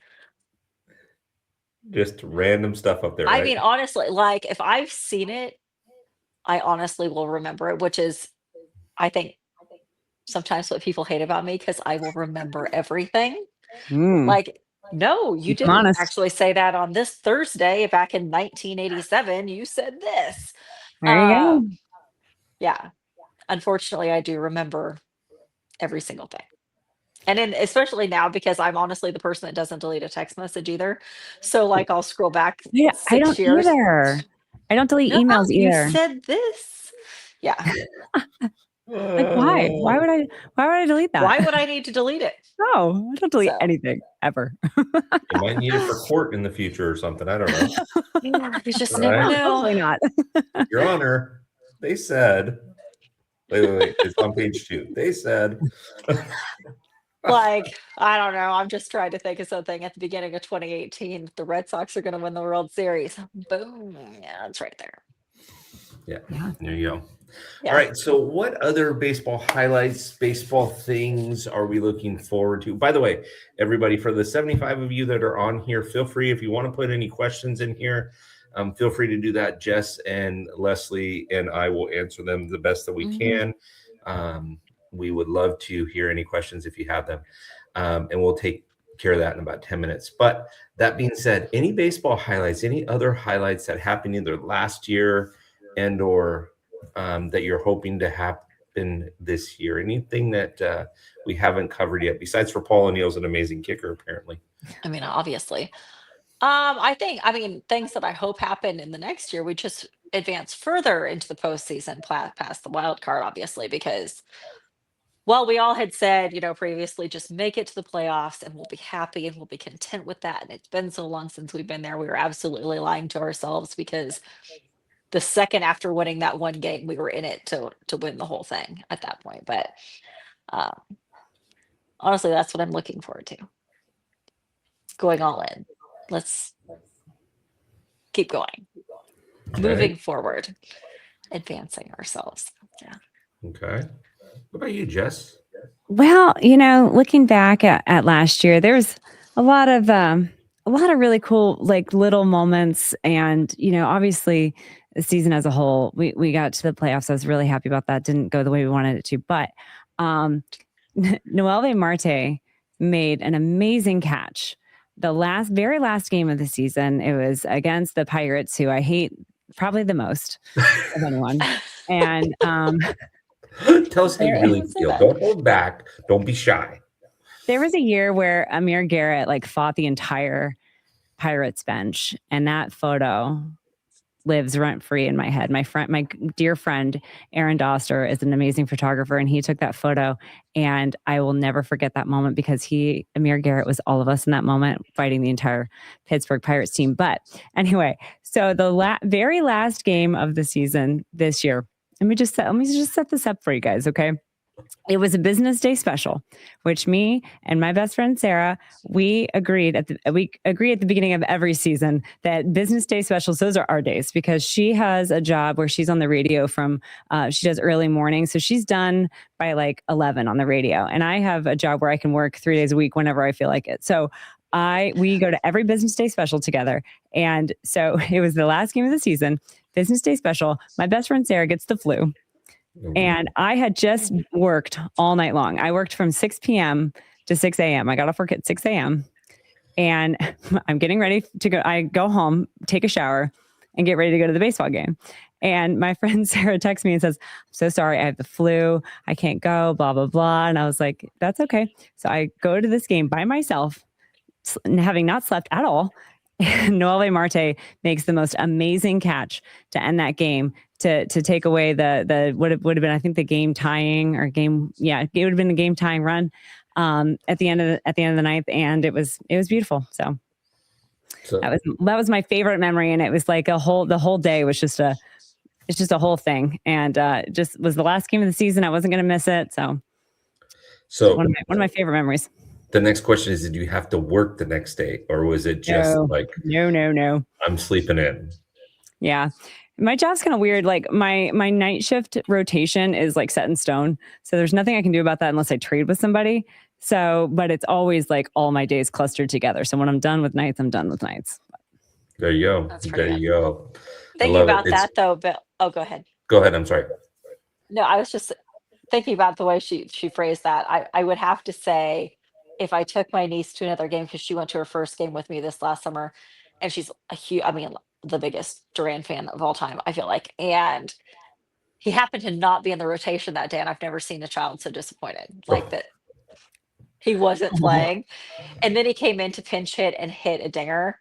Just random stuff up there, I right? mean, honestly, like if I've seen it, I honestly will remember it, which is, I think, sometimes what people hate about me because I will remember everything. Mm, Like, no, you keep 'em didn't honest. actually say that on this Thursday back in 1987. You said this. There you go. Um, yeah, unfortunately, I do remember every single thing. And then especially now because I'm honestly the person that doesn't delete a text message either. So like I'll scroll back Yeah, I 6 don't years. either. I don't delete No, emails you either. said this. Yeah. Like, why? Why would I delete that? Why would I need to delete it? No, I don't delete So anything ever. You might need it for court in the future or something. I don't know. yeah, you just Right. never know. Hopefully not. Your Honor, they said, wait. It's on page 2. They said, Like, I don't know. I'm just trying to think of something at the beginning of 2018. The Red Sox are going to win the World Series. Boom. Yeah, it's right there. yeah, Yeah. there you go. Yeah. All right. So, what other baseball highlights, baseball things are we looking forward to? By the way, everybody, for the 75 of you that are on here, feel free if you want to put any questions in here. Feel free to do that. Jess and Lesley and I will answer them the best that we can. We would love to hear any questions if you have them, and we'll take care of that in about 10 minutes. But that being said, any baseball highlights, any other highlights that happened either last year and or that you're hoping to happen this year? Anything that we haven't covered yet, besides for Paul O'Neill's an amazing kicker, apparently. I mean, obviously. I mean, things that I hope happen in the next year, we just advance further into the postseason, past the wild card, obviously, because well, we all had said, previously, just make it to the playoffs and we'll be happy and we'll be content with that. And it's been so long since we've been there. We were absolutely lying to ourselves because the second after winning that one game, we were in it to win the whole thing at that point. But uh, honestly, that's what I'm looking forward to. Going all in. Let's keep going. Moving forward, advancing ourselves. Yeah. Okay. What about you, Jess? Well, looking back at last year, there's a lot of really cool like little moments, and obviously the season as a whole, we got to the playoffs. I was really happy about that. Didn't go the way we wanted it to, but Noelve Marte made an amazing catch. The very last game of the season, it was against the Pirates, who I hate probably the most of anyone. And tell us how you really feel. Don't hold back. Don't be shy. There was a year where Amir Garrett fought the entire Pirates bench, and that photo lives rent free in my head. My dear friend Aaron Doster is an amazing photographer, and he took that photo, and I will never forget that moment because Amir Garrett was all of us in that moment, fighting the entire Pittsburgh Pirates team. But anyway, so the very last game of the season this year. Let me just set this up for you guys, okay? It was a business day special, which me and my best friend Sarah, we agreed at the beginning of every season that business day specials, those are our days, because she has a job where she's on the radio she does early morning, so she's done by 11 on the radio, and I have a job where I can work 3 days a week whenever I feel like it. So we go to every business day special together, and so it was the last game of the season. Business day special. My best friend Sarah gets the flu. And I had just worked all night long. I worked from 6 p.m. to 6 a.m. I got off work at 6 a.m. And I'm getting ready to go. I go home, take a shower, and get ready to go to the baseball game. And my friend Sarah texts me and says, "I'm so sorry, I have the flu. I can't go, blah, blah, blah." And I was like, that's okay. So I go to this game by myself, having not slept at all. Noelve Marte makes the most amazing catch to end that game to take away the would have been, I think, the game tying or game. Yeah, it would have been a game tying run at the end of the ninth, and it was beautiful. So that was my favorite memory, and it was like the whole day was just a whole thing, and just was the last game of the season. I wasn't going to miss it. So one of my favorite memories. The next question is, did you have to work the next day, or was it just no, no, no. I'm sleeping in? Yeah. My job's kind of weird. Like my night shift rotation is like set in stone. So there's nothing I can do about that unless I trade with somebody. So, but it's always like all my days clustered together. So when I'm done with nights, I'm done with nights. There you go. That's pretty There good. you go. Thinking about that though, Bill. Oh, go ahead. Go ahead. I'm sorry. No, I was just thinking about the way she phrased that. I would have to say, if I took my niece to another game, because she went to her first game with me this last summer, and she's a huge, I mean, the biggest Duran fan of all time, I feel like. And he happened to not be in the rotation that day, and I've never seen a child so disappointed like that he wasn't playing. And then he came in to pinch hit and hit a dinger.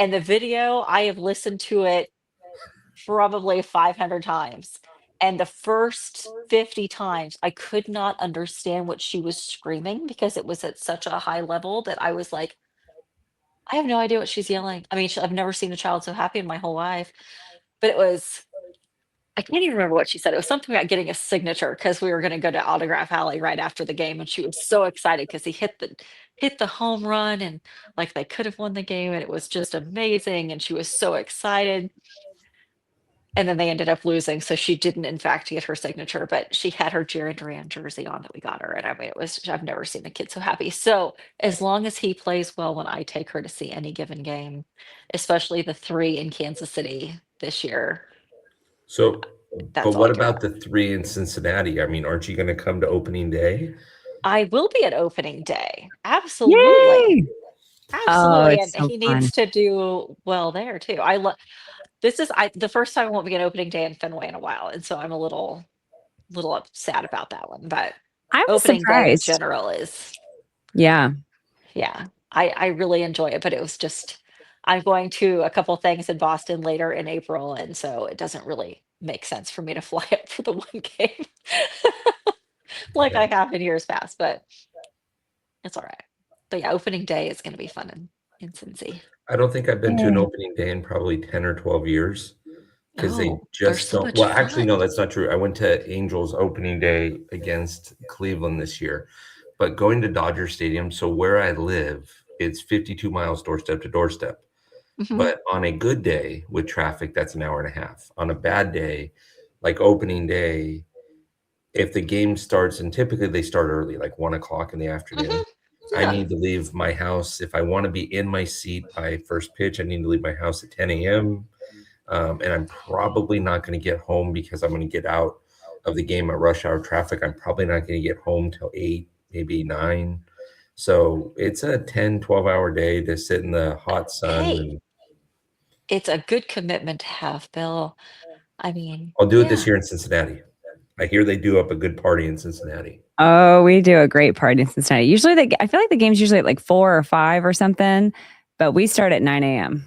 And the video, I have listened to it probably 500 times. And the first 50 times, I could not understand what she was screaming because it was at such a high level that I was like, I have no idea what she's yelling. I mean, I've never seen a child so happy in my whole life. But it was, I can't even remember what she said. It was something about getting a signature because we were going to go to Autograph Alley right after the game. And she was so excited because he hit the home run and like they could have won the game. And it was just amazing. And she was so excited. And then they ended up losing, so she didn't, in fact, get her signature, but she had her Jared Duran jersey on that we got her, and I mean, I've never seen a kid so happy. So as long as he plays well when I take her to see any given game, especially the 3 in Kansas City this year. So, That's but all what I care about the 3 in Cincinnati? I mean, aren't you going to come to opening day? I will be at opening day. Absolutely. Yay! Absolutely. it's And so he fun. needs to do well there too. This is the first time I won't be an opening day in Fenway in a while. And so I'm a little sad about that one. But I was opening day in surprised. general is, Yeah. I really enjoy it. But it was just, I'm going to a couple things in Boston later in April. And so it doesn't really make sense for me to fly up for the one game like Yeah. I have in years past. But it's all right. But yeah, opening day is going to be fun in Cincy. I don't think I've been to an Yay. opening day in probably 10 or 12 years because they Oh, they're just so don't. much Well, actually, no, fun. that's not true. I went to Angels opening day against Cleveland this year, but going to Dodger Stadium, so where I live, it's 52 miles doorstep to doorstep. Mhm. But on a good day with traffic, that's an hour and a half. On a bad day, like opening day, if the game starts, and typically they start early, like 1 o'clock in the afternoon, Mhm. I Yeah. need to leave my house. If I want to be in my seat by first pitch, I need to leave my house at 10 a.m. And I'm probably not going to get home because I'm going to get out of the game at rush hour traffic. I'm probably not going to get home till 8, maybe 9. So it's a 10, 12-hour day to sit in the hot sun. Hey, And it's a good commitment to have, Bill. I mean, I'll do it this yeah. year in Cincinnati. I hear they do up a good party in Cincinnati. Oh, we do a great party in Cincinnati. Usually, I feel like the game's usually at like 4 or 5 or something, but we start at 9 a.m.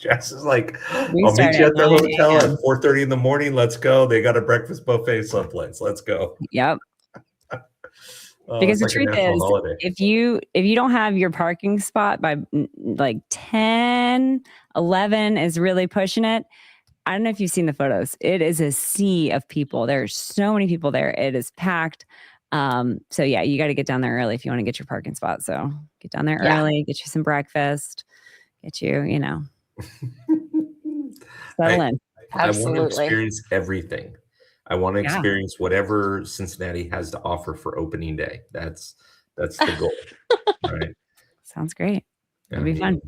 Jess is like, We I'll meet start you at at the 9 hotel a.m. at 4:30 in the morning. Let's go. They got a breakfast buffet someplace. Let's go. Yep. Oh, Because it's the like a truth national is, holiday. if you don't have your parking spot by like 10, 11 is really pushing it. I don't know if you've seen the photos. It is a sea of people. There's so many people there. It is packed. So yeah, you got to get down there early if you want to get your parking spot. So get down there Yeah. early, get you some breakfast, get you, settle in. I want to Absolutely. experience everything. I want to Yeah. experience whatever Cincinnati has to offer for opening day. That's the goal. Right. Sounds great. I It'll be fun. mean,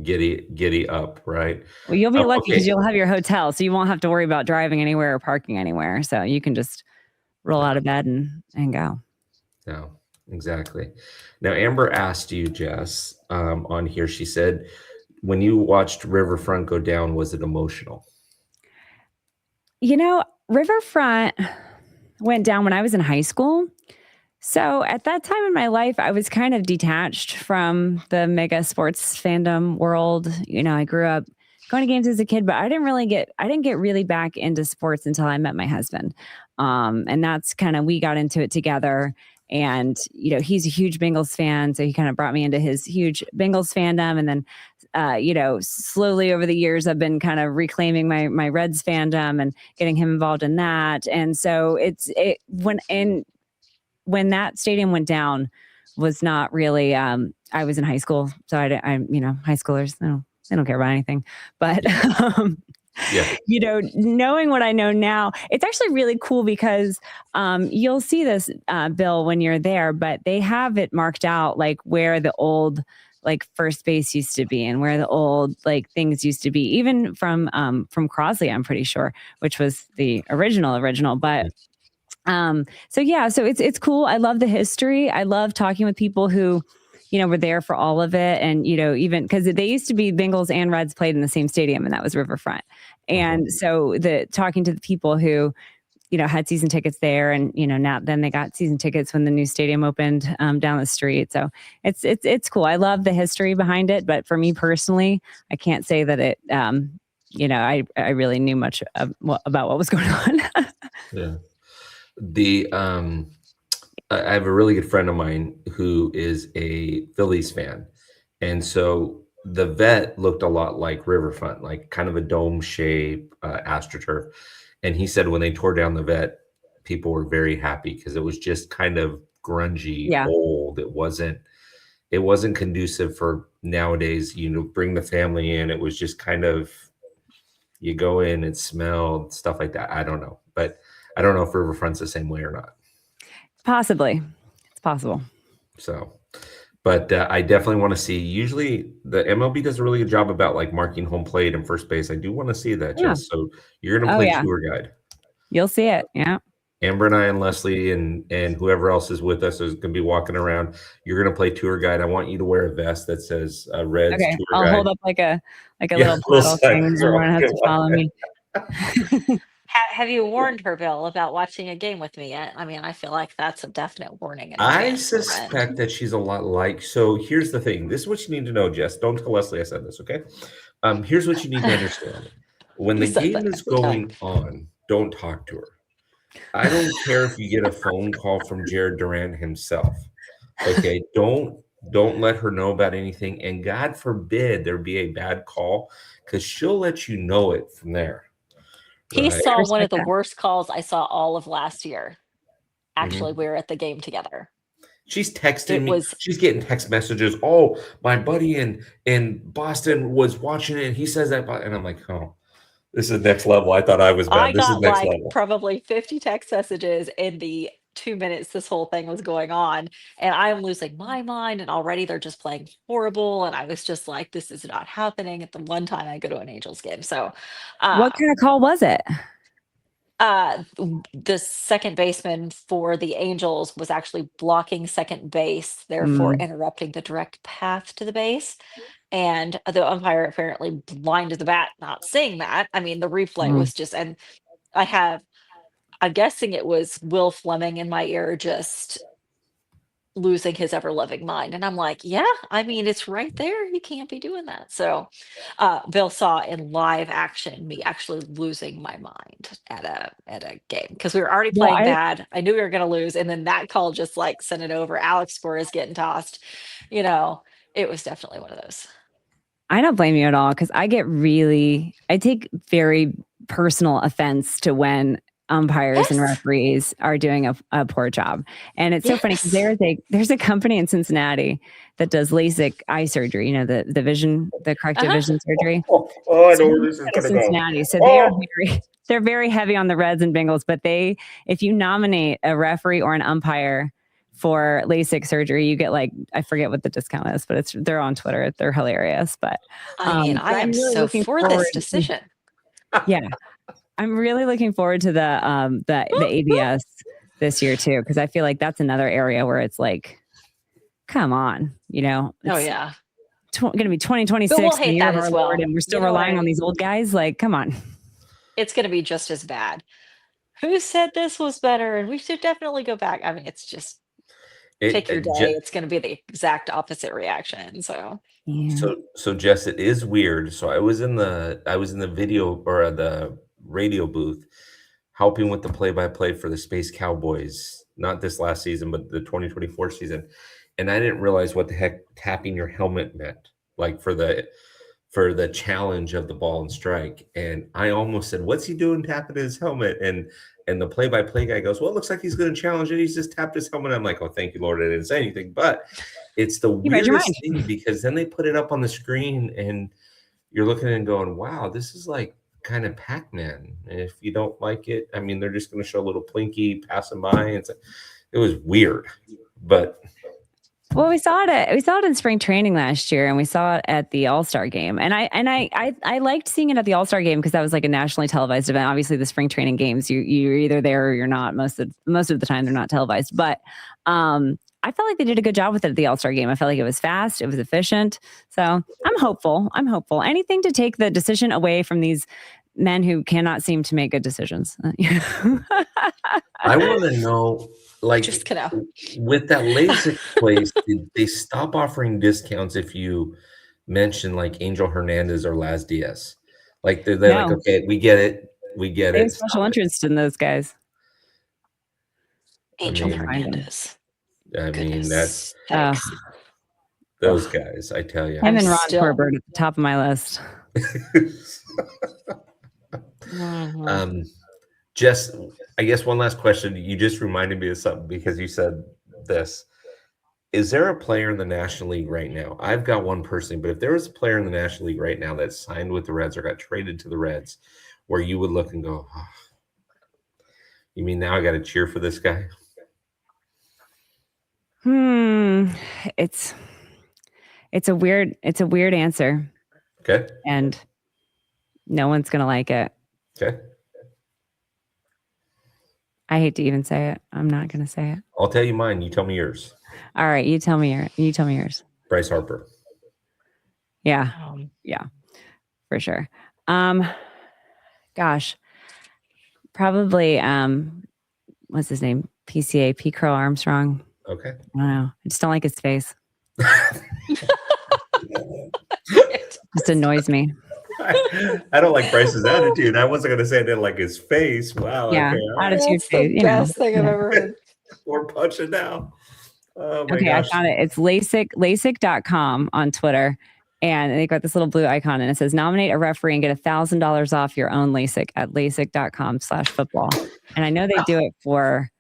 giddy up, right? Well, you'll be lucky because okay. you'll have your hotel, so you won't have to worry about driving anywhere or parking anywhere. So you can just roll out of bed and go. No, exactly. Now, Amber asked you, Jess, on here. She said, when you watched Riverfront go down, was it emotional? Riverfront went down when I was in high school. So at that time in my life, I was kind of detached from the mega sports fandom world. I grew up going to games as a kid, but I didn't get really back into sports until I met my husband. And that's we got into it together. And, he's a huge Bengals fan. So he kind of brought me into his huge Bengals fandom. And then, slowly over the years, I've been kind of reclaiming my Reds fandom and getting him involved in that. And so when that stadium went down was not really, I was in high school. So high schoolers, they don't care about anything, but, Yeah. Knowing what I know now, it's actually really cool because you'll see this, Bill, when you're there, but they have it marked out like where the old like first base used to be and where the old like things used to be, even from Crosley, I'm pretty sure, which was the original. But so it's cool. I love the history. I love talking with people who were there for all of it. And, even because they used to be Bengals and Reds played in the same stadium, and that was Riverfront. And so talking to the people who, had season tickets there, and, then they got season tickets when the new stadium opened down the street. So it's cool. I love the history behind it. But for me personally, I can't say that it, I really knew much about what was going on. Yeah. I have a really good friend of mine who is a Phillies fan. And so the vet looked a lot like Riverfront, like kind of a dome shape, AstroTurf. And he said when they tore down the vet, people were very happy because it was just kind of grungy, old. It wasn't conducive for nowadays, bring the family in. It was just kind of, you go in, it smelled, stuff like that. I don't know. But I don't know if Riverfront's the same way or not. Possibly. It's possible. So, but I definitely want to see. Usually the MLB does a really good job about like marking home plate and first base. I do want to see that, Jess. So you're going to play tour guide. You'll see it. Yeah. Amber and I and Lesley and whoever else is with us is going to be walking around. You're going to play tour guide. I want you to wear a vest that says Reds okay. tour I'll guide. hold up like a little paddle thing. Everyone has to follow me. Have you warned her, Bill, about watching a game with me yet? I mean, I feel like that's a definite warning. I suspect that she's a lot like. So here's the thing. This is what you need to know, Jess. Don't tell Lesley I said this, okay? Here's what you need to understand. When the game is going on, don't talk to her. I don't care if you get a phone call from Jared Durant himself. Okay, don't let her know about anything. And God forbid there be a bad call, because she'll let you know it from there. He saw one of the worst calls I saw all of last year. Actually, we were at the game together. She's texting me. She's getting text messages. Oh, my buddy in Boston was watching it, and he says that. And I'm like, oh, this is next level. I thought I was bad. This is next level. Probably 50 text messages in the 2 minutes this whole thing was going on, and I'm losing my mind, and already they're just playing horrible, and I was just like, this is not happening at the one time I go to an Angels game. So what kind of call was it? The second baseman for the Angels was actually blocking second base, therefore interrupting the direct path to the base. And the umpire apparently blinded the bat, not seeing that. I mean, the replay was just, and I'm guessing it was Will Fleming in my ear just losing his ever-loving mind. And I'm like, yeah, I mean, it's right there. You can't be doing that. So Bill saw in live action me actually losing my mind at a game because we were already playing bad. I knew we were going to lose. And then that call just like sent it over. Alex Cora getting tossed. It was definitely one of those. I don't blame you at all because I take very personal offense to when umpires and referees are doing a poor job. And it's so funny because there's a company in Cincinnati that does LASIK eye surgery, the corrective vision surgery. I know where this is going to Cincinnati. go. So they're very heavy on the Reds and Bengals, but if you nominate a referee or an umpire for LASIK surgery, you get I forget what the discount is, but they're on Twitter. They're hilarious. But I am really so for this decision. Yeah. I'm really looking forward to the ABS this year too, because I feel like that's another area where it's like, come on, oh yeah, going to be 2026 we'll hate that as well. And we're still relying on these old guys. Like, come on, it's going to be just as bad. Who said this was better? And we should definitely go back. I mean, it's just pick your day. It's going to be the exact opposite reaction. So. Yeah. So Jess, it is weird. So I was in the video or the radio booth helping with the play-by-play for the Space Cowboys, not this last season, but the 2024 season. And I didn't realize what the heck tapping your helmet meant, like for the challenge of the ball and strike. And I almost said, what's he doing tapping his helmet? And the play-by-play guy goes, well, it looks like he's going to challenge it. He's just tapped his helmet. I'm like, oh, thank you, Lord. I didn't say anything. But it's the weirdest thing because then they put it up on the screen and you're looking and going, wow, this is like kind of Pac-Man. If you don't like it, I mean, they're just going to show a little Plinky passing by. It was weird, but. Well, we saw it in spring training last year, and we saw it at the All-Star game. And I liked seeing it at the All-Star game because that was like a nationally televised event. Obviously, the spring training games, you're either there or you're not. Most of the time, they're not televised. But I felt like they did a good job with it at the All-Star game. I felt like it was fast, it was efficient. So I'm hopeful. Anything to take the decision away from these men who cannot seem to make good decisions. I want to know, like, Just gonna. with that LASIK place, did they stop offering discounts if you mention like Angel Hernandez or Laz Diaz? Like they're like, okay, we get it. They have special interest in those guys. Angel Hernandez. I mean, that's those guys, I tell you. Him and Ron Corbett at the top of my list. Jess, I guess one last question. You just reminded me of something because you said this. Is there a player in the National League right now? I've got one personally, but if there was a player in the National League right now that signed with the Reds or got traded to the Reds, where you would look and go, oh, you mean now I got to cheer for this guy? It's a weird answer. Okay. And no one's gonna like it. Okay. I hate to even say it. I'm not gonna say it. I'll tell you mine. You tell me yours. All right, you tell me yours. Bryce Harper. Yeah. Yeah. For sure. Gosh. Probably what's his name? PCA, P. Crow Armstrong. Okay. I don't know. I just don't like his face. Just annoys me. I don't like Bryce's attitude. I wasn't going to say I didn't like his face. Wow. Yeah, okay. attitude face. The best thing I've ever heard. Or punch it down. Oh my okay, gosh. I found it. It's LASIK.com on Twitter. And they got this little blue icon and it says nominate a referee and get $1,000 off your own LASIK at LASIK.com/football. And I know they do it for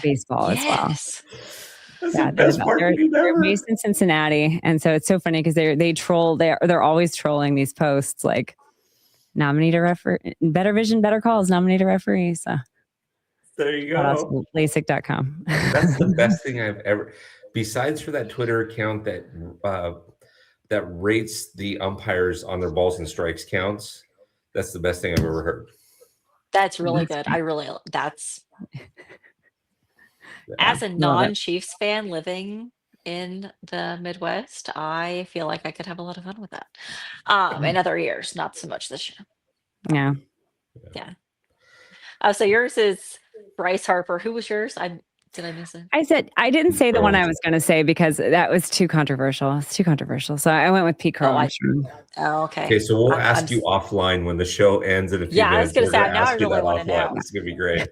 baseball as well. That's the best marketing they're ever. based in Cincinnati, and so it's so funny because they troll. They're always trolling these posts like nominate a referee, better vision, better calls, nominate a referee. So there you go. LASIK.com. That's the best thing I've ever. Besides for that Twitter account that rates the umpires on their balls and strikes counts, that's the best thing I've ever heard. That's really good. As a non-Chiefs fan living in the Midwest, I feel like I could have a lot of fun with that. In other years, not so much this year. Yeah. So yours is Bryce Harper. Who was yours? Did I miss it? I didn't say the one I was going to say because that was too controversial. It's too controversial. So I went with Pete Crow. Okay. Okay, so we'll ask you offline when the show ends in a few minutes. Yeah, I was going to say, now I ask you really that want to know. This is going to be great.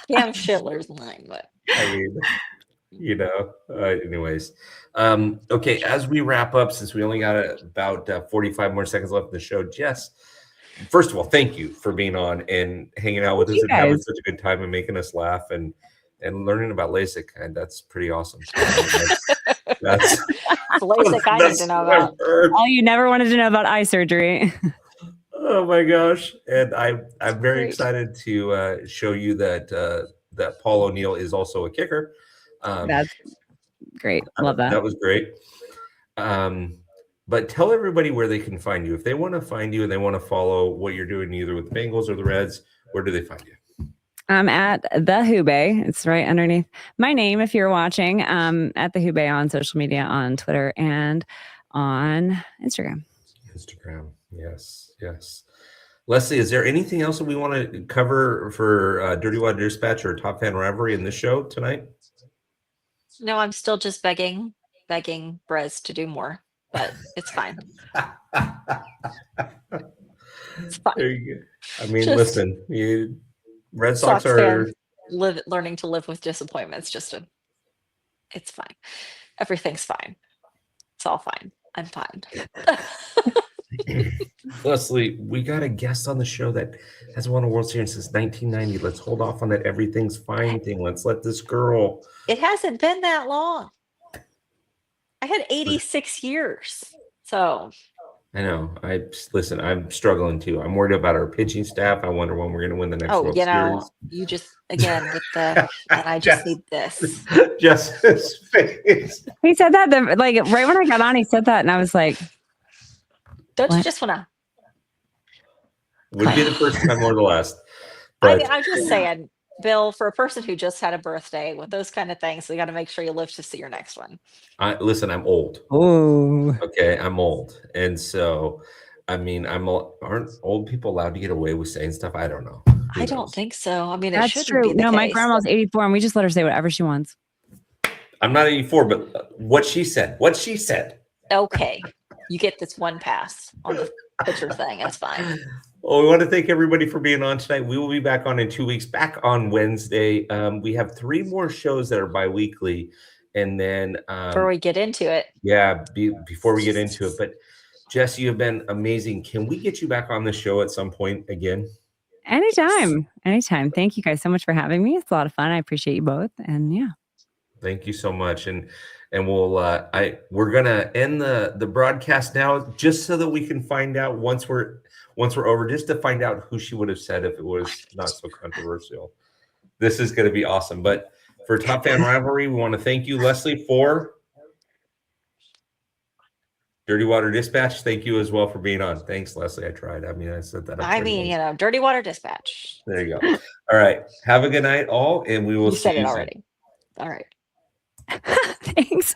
Damn Schindler's line, but I mean, anyways. Okay, as we wrap up, since we only got about 45 more seconds left in the show, Jess, first of all, thank you for being on and hanging out with us and having such a good time and making us laugh and learning about LASIK. And that's pretty awesome. So, that's LASIK I need to know about. All you never wanted to know about eye surgery. Oh my gosh. And I'm very excited to show you that Paul O'Neill is also a kicker. That's great. Love that. That was great. But tell everybody where they can find you. If they want to find you and they want to follow what you're doing either with the Bengals or the Reds, where do they find you? I'm at the Hubei. It's right underneath my name if you're watching. At the Hubei on social media, on Twitter and on Instagram. Yes. Lesley, is there anything else that we want to cover for Dirty Water Dispatch or Top Fan Rivalry in this show tonight? No, I'm still just begging Brez to do more, but it's fine. It's fine. There you go. I mean, listen, Red Sox are learning to live with disappointments. It's fine. Everything's fine. It's all fine. I'm fine. Lesley, we got a guest on the show that hasn't won a World Series since 1990. Let's hold off on that everything's fine thing. Let's let this girl. It hasn't been that long. I had 86 years. So I know. Listen. I'm struggling too. I'm worried about our pitching staff. I wonder when we're going to win the next Oh, World you know, Series. you just again with the and I just need this. Jess's face. He said that like right when I got on, he said that, and I was like, Don't you What? just want to? Would be the first time or the last. I But mean, I'm just saying, Bill, for a person who just had a birthday with those kind of things, we got to make sure you live to see your next one. listen, I'm old. "Oh, Okay, I'm old, and so I mean, aren't old people allowed to get away with saying stuff? I don't know. Who I don't knows? think so. I mean, it that's shouldn't true." be the No, my case. grandma's 84, and we just let her say whatever she wants. I'm not 84, but what she said. What she said. Okay, you get this one pass on the pitcher thing. It's fine. Well, we want to thank everybody for being on tonight. We will be back on in 2 weeks, back on Wednesday. We have 3 more shows that are bi-weekly. And then Before we get into it, before we get into it. But Jess, you have been amazing. Can we get you back on the show at some point again? Anytime. Thank you guys so much for having me. It's a lot of fun. I appreciate you both. And yeah. Thank you so much. And we'll we're gonna end the broadcast now, just so that we can find out once we're over, just to find out who she would have said if it was not so controversial. This is going to be awesome. But for Top Fan Rivalry, we want to thank you, Lesley, for Dirty Water Dispatch. Thank you as well for being on. Thanks, Lesley. I tried. I mean, I said that. I mean, you know, Dirty Water Dispatch. There you go. All right. Have a good night, all, and we will You see said you it soon. already. All right. Thanks.